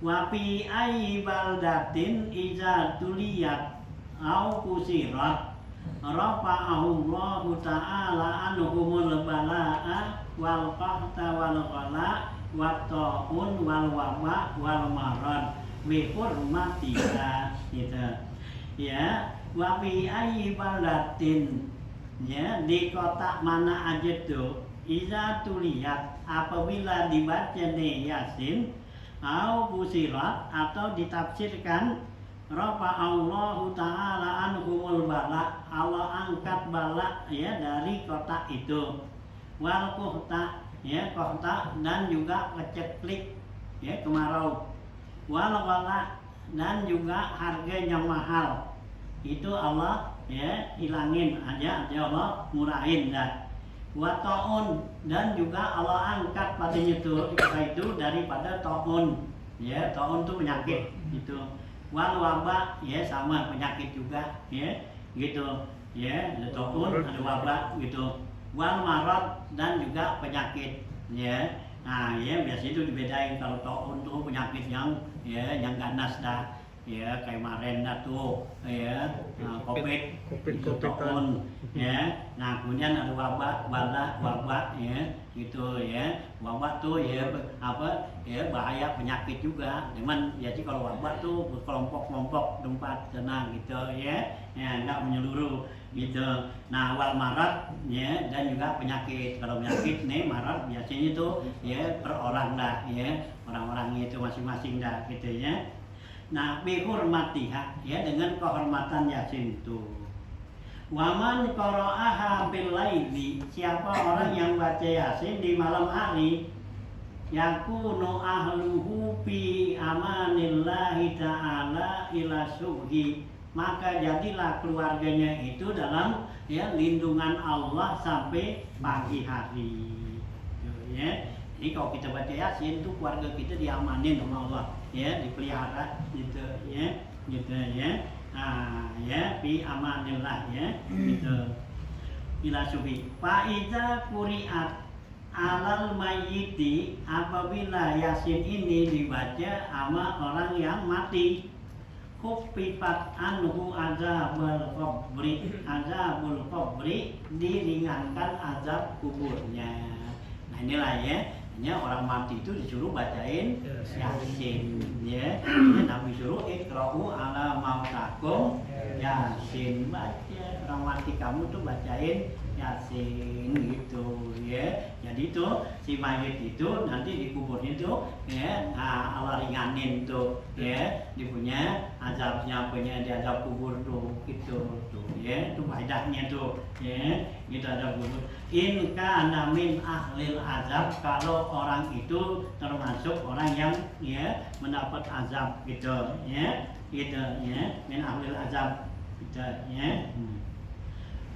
Wa fi ayyi baldatin iza tuliyat au kusirat rafa'ahullahu ta'ala anhumul bala'a wal qahta wal ghala wat ta'un wal waba wal marad bi hurmatiha gitu ya. Wa fi ayyi baldatin, ya di kota mana aja tuh, iza tuliyat apabila dibaca nih Yasin au busirat atau ditafsirkan rafa'allahu ta'ala anhumul bala, Allah angkat bala ya dari kota itu, wal qahta ya qahta dan juga keceklik ya kemarau, wal ghala dan juga harganya mahal itu Allah ya hilangin aja Allah murahin dah. Wa ta'un dan juga Allah angkat padanya itu daripada ta'un ya, ta'un itu penyakit gitu. Wal wabah ya sama penyakit juga ya gitu ya, ada ta'un ada wabah gitu. Wal marad dan juga penyakit ya. Nah ya biasanya itu dibedain, kalau ta'un itu penyakit yang ya yang ganas dah ya, kayak kemarin dah tuh ya COVID itu ta'un ya. Nah kemudian ada wabah ya gitu ya. Wabah tuh ya apa ya bahaya penyakit juga, cuman jadi kalau wabah tuh berkelompok-kelompok tempat tenang gitu ya nggak menyeluruh gitu. Nah wal marad ya dan juga penyakit, kalau penyakit nih marad biasanya tuh ya per orang dah ya, orang-orangnya itu masing-masing dah gitu ya. Nah bihurmatiha ya dengan kehormatan Yasin itu. Waman qara'aha bil laili, siapa orang yang baca Yasin di malam hari, yakunu ahluhu fi amanillahi ta'ala ila subhi, maka jadilah keluarganya itu dalam ya lindungan Allah sampai pagi hari ya. Jadi kalau kita baca Yasin itu keluarga kita diamanin sama Allah ya, dipelihara gitu ya ya fi amanillah ya gitu ila subi. Fa iza quri'at alal mayyiti, apabila Yasin ini dibaca sama orang yang mati, khuffifat anhu azabul qabri, diringankan azab kuburnya. Nah inilah ya, orang mati itu disuruh bacain Yasin ya. Nabi suruh iqra'u ala mautakum Yasin, baca orang mati kamu tuh bacain Yasin gitu ya. Jadi tuh si mayit itu nanti dikuburnya tuh ya Allah ringanin tuh ya, dia punya azabnya, punya di azab kubur tuh gitu tuh ya, itu faedahnya tuh ya gitu azab kubur. In kana min ahlil azab, kalau orang itu termasuk orang yang ya mendapat azab gitu ya min ahlil azab gitu ya.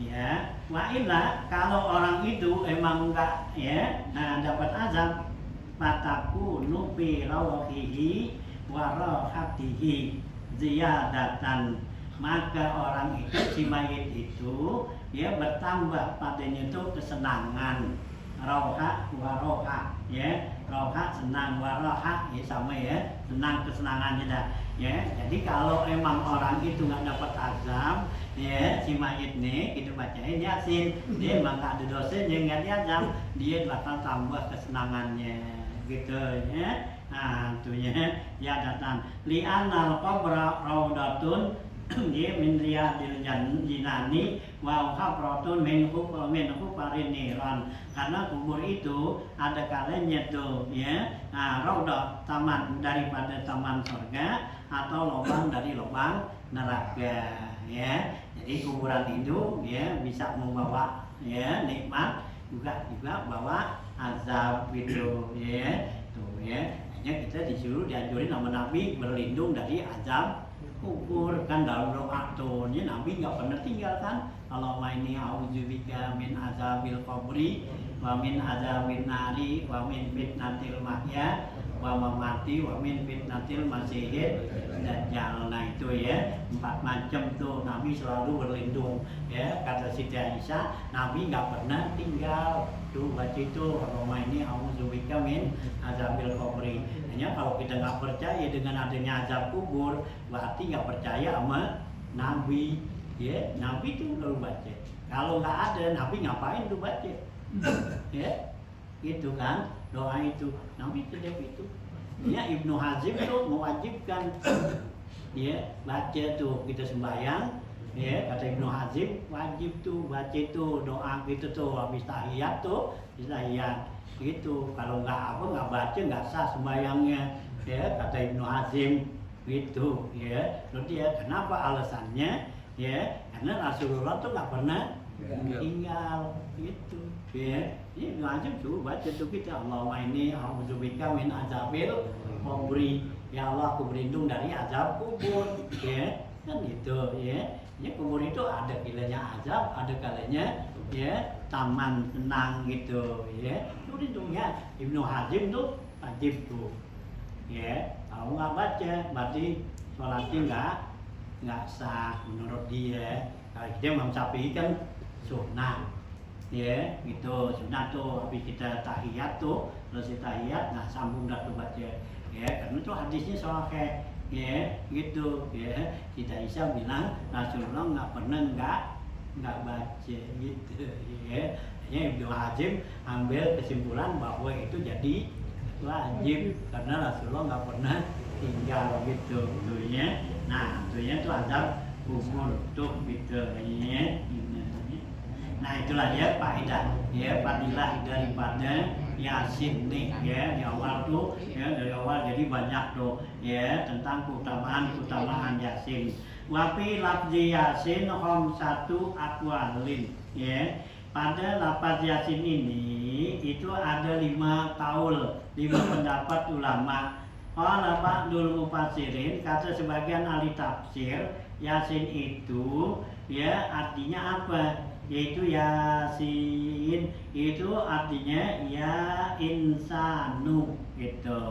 Ya, wa illa kalau orang itu emang enggak ya dapat azab, fatakunu fi rawhihi wa rahatihi ziyadatan, maka orang itu si mayit itu ya bertambah padanya itu kesenangan Roha waroha ya. Roha senang, waroha ya sama ya, senang kesenangannya dah ya. Jadi kalau emang orang itu nggak dapat azab ya, si mayit nih kita bacain Yasin, dia emang nggak ada dosanya, nggak diazab, dia bakal tambah kesenangannya gitu ya. Nah tentunya ya datang li'anal qabra raudatun dia min riyadil jinani wa hafratun min hufarin niran. Karena kubur itu ada kalanya tuh ya, raudah taman daripada taman surga atau lubang dari lubang neraka ya. Jadi kuburan itu ya bisa membawa ya nikmat, juga bawa azab gitu ya. Tuh ya, hanya kita disuruh dianjurin sama Nabi berlindung dari azab kubur. Kan dalam doa tuh Nabi nggak pernah tinggalkan. Allahumma inni a'udzubika min azabil qabri wa min azabin nari wa min fitnatil mahya wa mamati wa min fitnatil masihid dajjal. Nah itu ya, 4 macam tuh Nabi selalu berlindung ya. Kata Siti Aisyah, Nabi nggak pernah tinggal tuh baca itu Allahumma inni a'udzubika min azabil qabri. Hanya kalau kita nggak percaya dengan adanya azab kubur, berarti nggak percaya sama Nabi ya. Nabi itu baru baca. Kalau nggak ada Nabi ngapain tuh baca ya, gitu kan doa itu. Nabi tidak itu ya. Ibnu Hazim tuh mewajibkan ya baca tuh kita sembahyang ya. Kata Ibnu Hazim wajib tuh baca tuh doa gitu tuh habis tahiyat tuh, habis tahiyat gitu. Kalau nggak baca nggak sah sembahyangnya ya, kata Ibnu Hazim gitu ya. Terus dia kenapa alasannya ya, karena Rasulullah tuh nggak pernah tinggal gitu ya. Ini Ibnu Hazim tuh baca tuh kita Allahumma inni a'udzubika min azabil qabri. Ya Allah, aku berlindung dari azab kubur ya. Kan gitu ya. Ya kubur itu ada kalanya azab, ada kalanya ya taman senang gitu ya. Itu lindungnya Ibnu Hazim tuh wajib tuh ya. Kalau nggak baca berarti sholatnya nggak sah menurut dia. Kalau dia Imam Syafi'i kan sunnah ya gitu, sunnah tuh habis kita tahiyat tuh, selesai tahiyat nah sambung dah tuh baca ya, karena tuh hadisnya sahih ya gitu ya. Kita Aisyah bilang Rasulullah nggak pernah nggak baca gitu ya. Hanya Ibnu Hazim ambil kesimpulan bahwa itu jadi wajib karena Rasulullah nggak pernah tinggal gitu ya. Nah tentunya tuh azab kubur tuh gitu ya. Nah itulah ya faedah ya, fadilah daripada Yasin nih ya. Di awal tuh ya, dari awal jadi banyak tuh ya tentang keutamaan Yasin. Wafi lafzi Yasin satu aqwalin ya. Pada lafaz Yasin ini itu ada 5 kaul, 5 pendapat ulama. Qala ba'dul mufassirin, kata sebagian ahli tafsir, Yasin itu ya artinya apa? Yaitu Yasin itu artinya ya insanu gitu.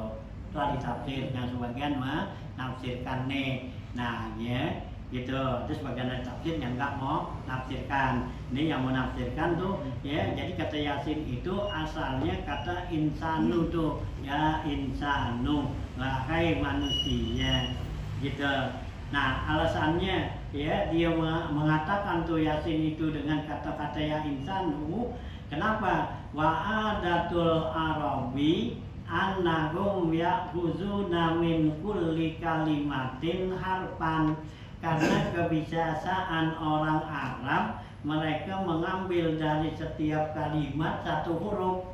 Itu ahli tafsir yang sebagian menafsirkan nih. Nah ya gitu. Terus sebagian ahli tafsir yang nggak mau nafsirkan. Ini yang mau nafsirkan tuh ya. Jadi kata Yasin itu asalnya kata insanu tuh ya, insanu wahai manusia gitu. Nah alasannya ya dia mengatakan tuh Yasin itu dengan kata-kata ya insanu. Kenapa? Wa'adatul Arabi annahum ya'khuzuna min kulli kalimatin harfan. Karena kebiasaan orang Arab, mereka mengambil dari setiap kalimat 1 huruf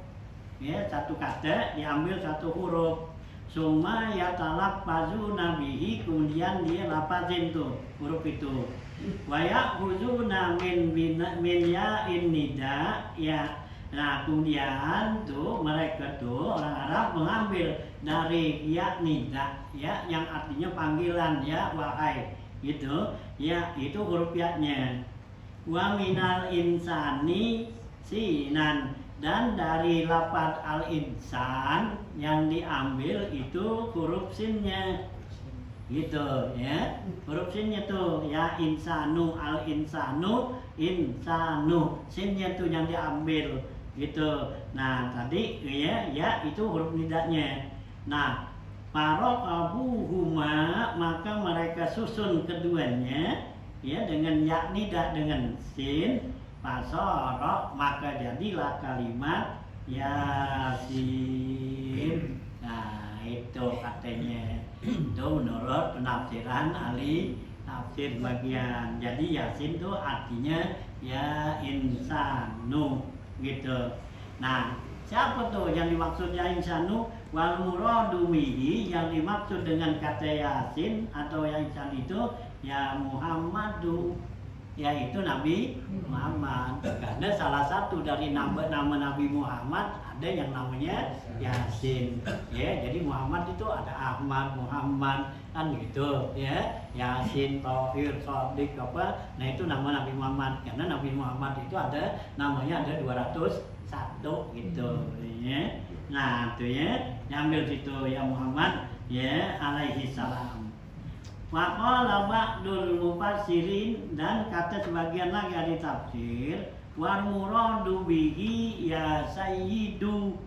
ya, 1 kata diambil 1 huruf. Summa yatalaffazuna bihi, kemudian dia lafazin tuh huruf itu. Wa ya'khuzuna min ya'in nida ya. Nah kemudian tuh mereka tuh orang Arab mengambil dari ya nida ya, yang artinya panggilan ya, wahai gitu ya, itu huruf ya-nya. Wa minal insani sinan, dan dari lafaz al-insan yang diambil itu huruf sinnya gitu ya. Huruf sinnya tuh ya insanu, al-insanu, insanu, sinnya tuh yang diambil gitu. Nah tadi ya itu huruf nidanya. Nah faroqabuhuma, maka mereka susun keduanya ya dengan ya nida dengan sin, fasara, maka jadilah kalimat Yasin. Nah itu katanya, itu menurut penafsiran ahli tafsir bagian. Jadi Yasin itu artinya ya insanu gitu. Nah siapa tuh yang dimaksud ya insanu? Wal muradu bihi, yang dimaksud dengan kata Yasin atau ya insan itu ya Muhammadu, yaitu Nabi Muhammad. Karena salah satu dari nama Nabi Muhammad ada yang namanya Yasin. Ya, jadi Muhammad itu ada Ahmad, Muhammad kan gitu ya. Yasin, Tauhid, Shadiq apa. Nah itu nama Nabi Muhammad. Karena Nabi Muhammad itu ada namanya ada 201 gitu ya. Nah itu ya, ambil situ ya Muhammad ya alaihi salam. Waqala ba'dul mufassirin, dan kata sebagian lagi ahli tafsir, wal muradu bihi ya sayyidu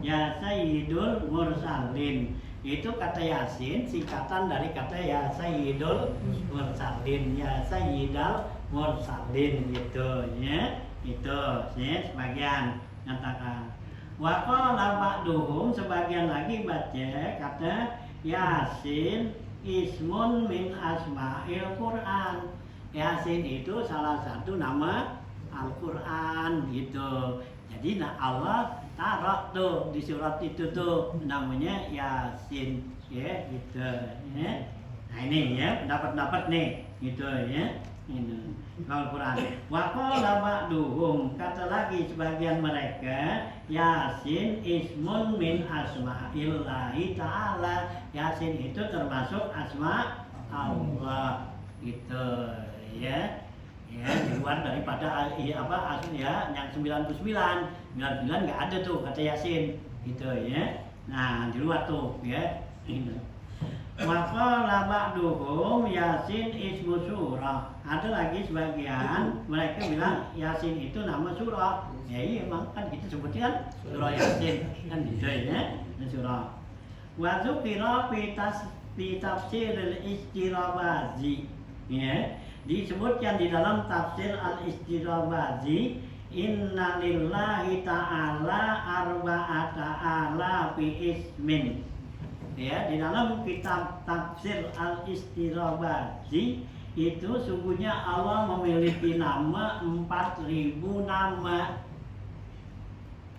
ya sayyidul mursalin. Itu kata Yasin singkatan dari kata ya sayyidul mursalin, ya sayyidal mursalin gitu ya. Itu ya sebagian katakan. Waqala ba'duhum, sebagian lagi baca kata Yasin ismun min asma'il Qur'an. Yasin itu salah satu nama Al-Qur'an gitu. Jadi Allah taruh tuh di surat itu tuh namanya Yasin ya gitu ya. Nah ini ya pendapat nih gitu ya. Ini Al-Quran. Wa qala ba'duhum, kata lagi sebagian mereka, Yasin ismun min asma'illahi ta'ala. Yasin itu termasuk asma Allah gitu ya. Ya, di luar daripada apa ya yang 99 nggak ada tuh kata Yasin gitu ya. Nah di luar tuh ya ini. Waqala ba'duhum Yasin ismu surah. Ada lagi sebagian mereka bilang Yasin itu nama surah. Ya iya emang kan kita sebutnya kan surah Yasin kan gitu ya, surah. Wa dzukira fi tafsir al-Istirabazi ya. Disebutkan di dalam tafsir al-Istirabazi, inna lillahi ta'ala arba'ata alafi ismin. Ya, di dalam kitab tafsir al-Istirabazi itu sungguhnya Allah memiliki nama 4.000 nama.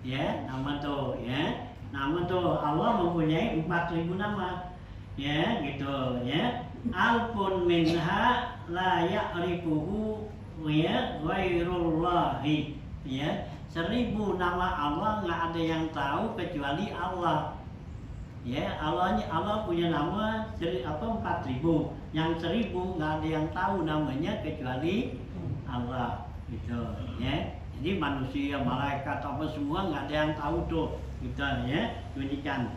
Ya, nama tuh ya. Nama tuh Allah mempunyai 4.000 nama. Ya, gitu ya. Alfun minha la ya'rifuhu ya ghairullahi. Ya, 1000 nama Allah nggak ada yang tahu kecuali Allah. Ya, Allah punya nama 4.000, yang 1.000 nggak ada yang tahu namanya kecuali Allah gitu ya. Jadi manusia, malaikat apa semua nggak ada yang tahu tuh gitu ya. Demikian.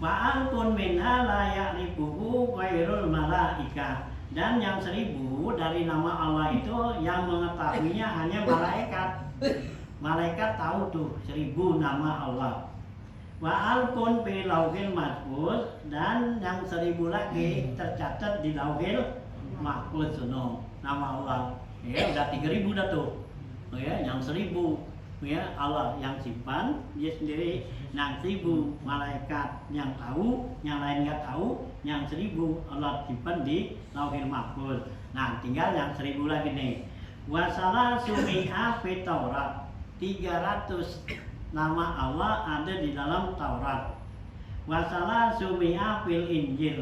Wa alfun minha la ya'rifuhu ghairul malaika, dan yang 1000 dari nama Allah itu yang mengetahuinya hanya malaikat. Malaikat tahu tuh 1000 nama Allah. Wa alfun fi lauhil mahfuz, dan yang 1000 lagi tercatat di lauhil mahfuz nama Allah. Ya udah 3000 dah tuh. Oh ya, yang 1000 ya Allah yang simpan dia sendiri. Yang 1000 malaikat yang tahu, yang lain nggak tahu. Yang 1000 Allah simpan di lauhil mahfuz. Nah tinggal yang 1000 lagi nih. Wa salasu mi'a fi Taurat, 300 nama Allah ada di dalam Taurat. Wasala sumi'a fil Injil,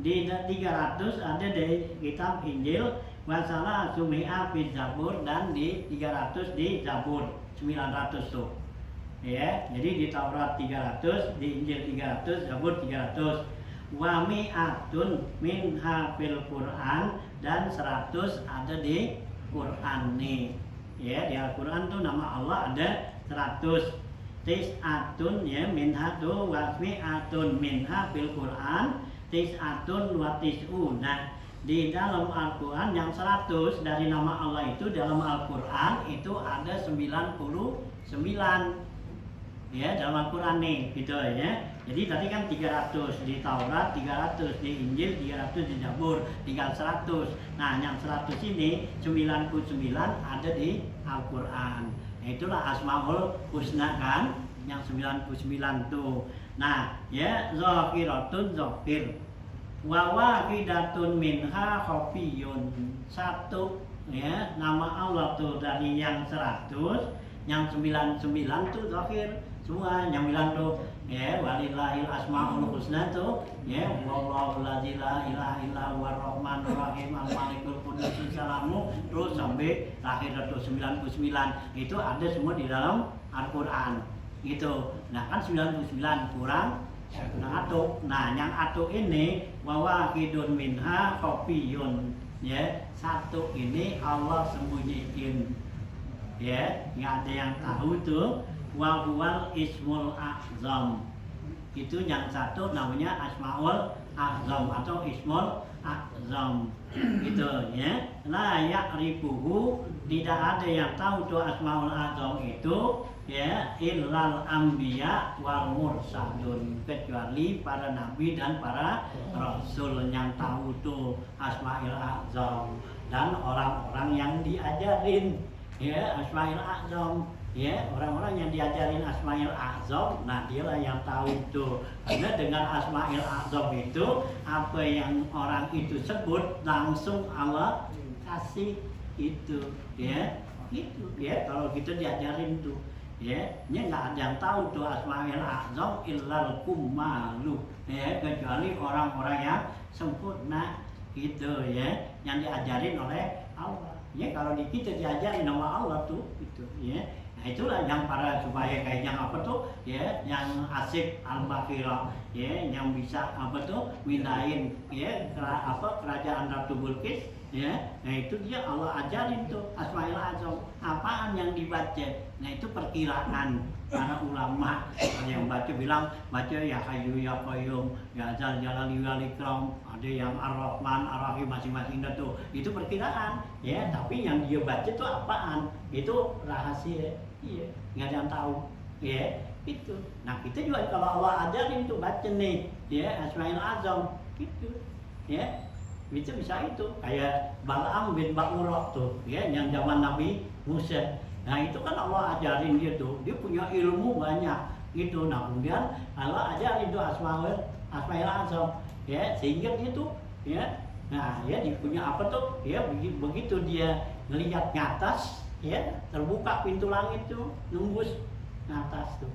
di 300 ada di kitab Injil. Wasala sumi'a fil Zabur, dan di 300 di Zabur 900 tuh. Ya, jadi di Taurat 300, di Injil 300, Zabur 300. Wa mi'atun minha fil Quran, dan 100 ada di Quran nih. Ya, di Al-Quran tuh nama Allah ada 100. Tis'atun ya minha tu wasmi'atun minha fil Quran, tis'atun wa tis'un. Nah, di dalam Al-Quran yang 100 dari nama Allah itu dalam Al-Quran itu ada 99 ya dalam Al-Quran nih gitu ya. Jadi tadi kan 300 di Taurat, 300 di Injil, 300 di Zabur, tinggal 100. Nah yang 100 ini 99 ada di Al-Quran. Nah, itulah Asmaul Husna kan, yang 99 tuh. Nah ya, Zahiratun zahir, wa wahidatun minha khafiyun. Satu ya, nama Allah tuh dari yang 100, yang 99 tuh zahir semua. Yang 9 tuh ya, walillahil asmaul husna tuh ya, wallahu la ilaha illa huwar rahmanur rahim al malikul qudusus salamu, terus sampai akhir tuh 99 itu ada semua di dalam Al-Quran gitu. Nah kan 99 kurang atu. Nah yang atu ini wawahidun minha khafiyun ya, satu ini Allah sembunyiin ya, nggak ada yang tahu tuh. Wa huwal ismul a'zam, itu yang satu namanya Asmaul A'zam atau Ismul A'zam gitu ya. La ya'rifuhu, tidak ada yang tahu tuh Asmaul A'zam itu ya, illal anbiya wal mursalun, kecuali para nabi dan para rasul yang tahu tuh Asmaul A'zam, dan orang-orang yang diajarin ya Asmaul A'zam ya, orang-orang yang diajarin Asmaul A'zam. Nah dialah yang tahu itu, karena dengan Asmaul A'zam itu apa yang orang itu sebut langsung Allah kasih itu ya, itu ya. Kalau kita diajarin tuh ya, nggak ada yang tahu tuh Asmaul A'zam illal kumalu ya, kecuali orang-orang yang sempurna gitu ya, yang diajarin oleh Allah ya. Kalau di kita diajarin nama Allah tuh itu ya. Nah itulah yang para supaya kayak yang apa tuh ya, yang asik al-bakhirah ya, yang bisa apa tuh wilayahin ya kerajaan Ratu Bilqis ya. Nah itu dia Allah ajarin tuh Asmaul A'zam. Apaan yang dibaca? Nah itu perkiraan para ulama. Ada yang baca ya Hayyu ya Qayyum ya Dzal Jalali wal Ikram, ada yang Ar-Rahman Ar-Rahim, masing-masing tuh itu perkiraan ya. Tapi yang dia baca tuh apaan? Itu rahasia. Iya, nggak ada yang tahu ya itu. Nah kita juga kalau Allah ajarin tuh baca nih ya Asmaul A'zam gitu ya, bisa itu kayak Balaam bin Ba'urah tuh ya, yang zaman Nabi Musa. Nah itu kan Allah ajarin dia tuh, dia punya ilmu banyak gitu. Nah kemudian Allah ajarin tuh Asmaul A'zam ya, sehingga dia tuh ya, nah ya dia punya apa tuh ya, begitu dia ngelihat ke atas ya, terbuka pintu langit tuh, nembus ke atas tuh,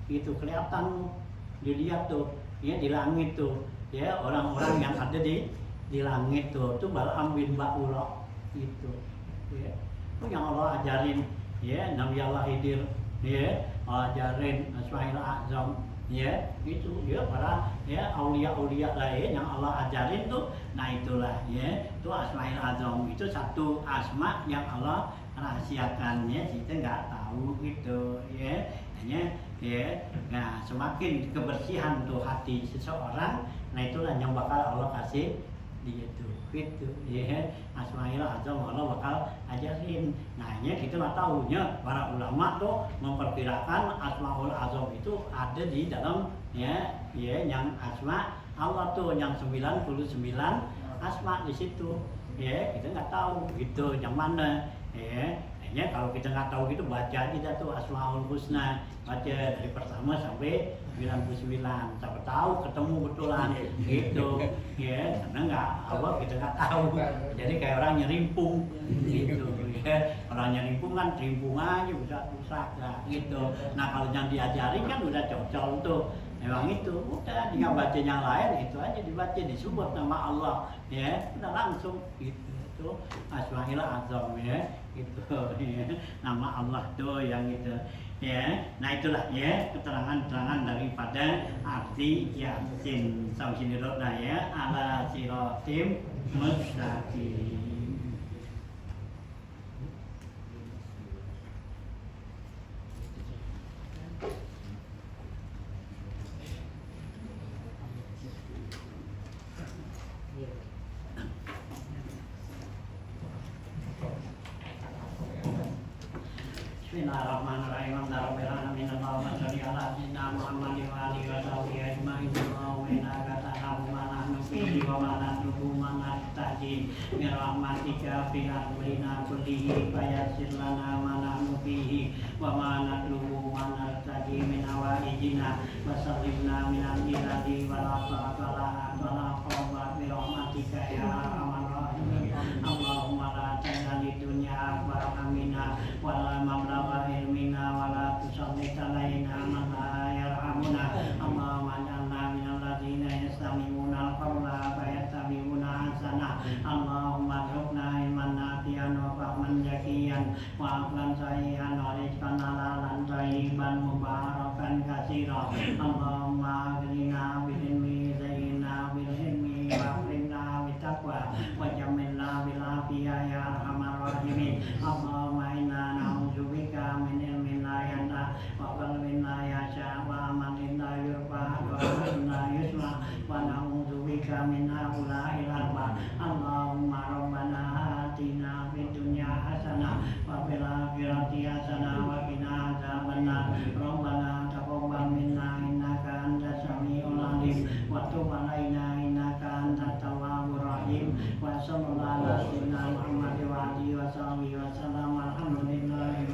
itu kelihatan, dilihat tuh ya di langit tuh ya, orang-orang yang ada di langit tuh Balaam bin Ba'urah itu ya. Itu yang Allah ajarin ya, Nabi Allah Khidir ya, ajarin Asmaul A'zam ya, itu ya para ya aulia-aulia lain yang Allah ajarin tuh. Nah itulah ya, itu Asmaul A'zam itu satu asma yang Allah rahasiakannya, kita nggak tahu gitu ya. Hanya ya, nah semakin kebersihan tuh hati seseorang, nah itulah yang bakal Allah kasih dia tuh gitu ya. Asmaul A'zam Allah bakal ajarin. Nah ya kita nggak tahunya, para ulama tuh memperkirakan Asmaul A'zam itu ada di dalam ya yang asma Allah tuh yang 99 asma di situ ya. Kita nggak tahu gitu yang mana ya. Kalau kita nggak tahu gitu, baca aja tuh Asmaul Husna, baca dari pertama sampai 99, siapa tahu ketemu betulan gitu ya. Karena nggak kita nggak tahu, jadi kayak orang nyerimpung gitu ya. Orang nyerimpung kan rimpung aja usaha gitu. Nah kalau yang diajarin kan udah cocok tuh, memang itu udah dia baca yang lain itu aja dibaca, disebut nama Allah ya, udah langsung gitu. Itu Asmaul A'zam ya, itu ya, nama Allah tuh yang itu ya. Nah itulah ya keterangan-keterangan daripada arti Yasin. Sampai sini dulu ya, ala siratim mustaqim. Bismillahirrahmanirrahim. Alhamdulillahirabbil alamin. Allahumma shalli ala sayyidina Muhammadin wa alihi wa sahbihi ajma'in. Allahumma kata Abu Manan Nufi wa Manan Nubu Manan Taji bi rahmatika fi amrina kullihi fayassir lana Manan Nufihi wa Manan Nubu Manan Taji min awaijina wa sallimna min al-iladi wa la ta'ala wa la qawwa bi rahmatika ya arhamar rahimin. Allahumma la taj'al dunya akbar hamina wa la mablagha ilmina wa la tusallit alaina man la yarhamuna. Allahumma ij'alna minal ladzina yastami'una al-qawla fayattabi'una ahsana. Allahumma arzuqna ilman nafi'an wa fahman zakiyan wa aqlan sahihan wa rizqan halalan thayyiban mubarakan katsira. Allahumma aghnina bil ilmi zayyinna bil ilmi wa akrimna bit taqwa wa jammilna bil afiyah ya arhamar rahimin. Allahumma inna na'udzubika min ilmin la yanfa wa qalbin la yakhsha wa amalin la yurfa wa amalin la yusma wa na'udzubika min haula'il arba. Allahumma rabbana atina fid dunya hasanah wa fil akhirati hasanah wa qina adzabannar. Rabbana taqabbal minna innaka antas samiul alim wa tub alaina innaka antat tawwabur rahim. Wa sallallahu ala sayyidina Muhammad wa alihi wa sahbihi wa sallam. Alhamdulillahi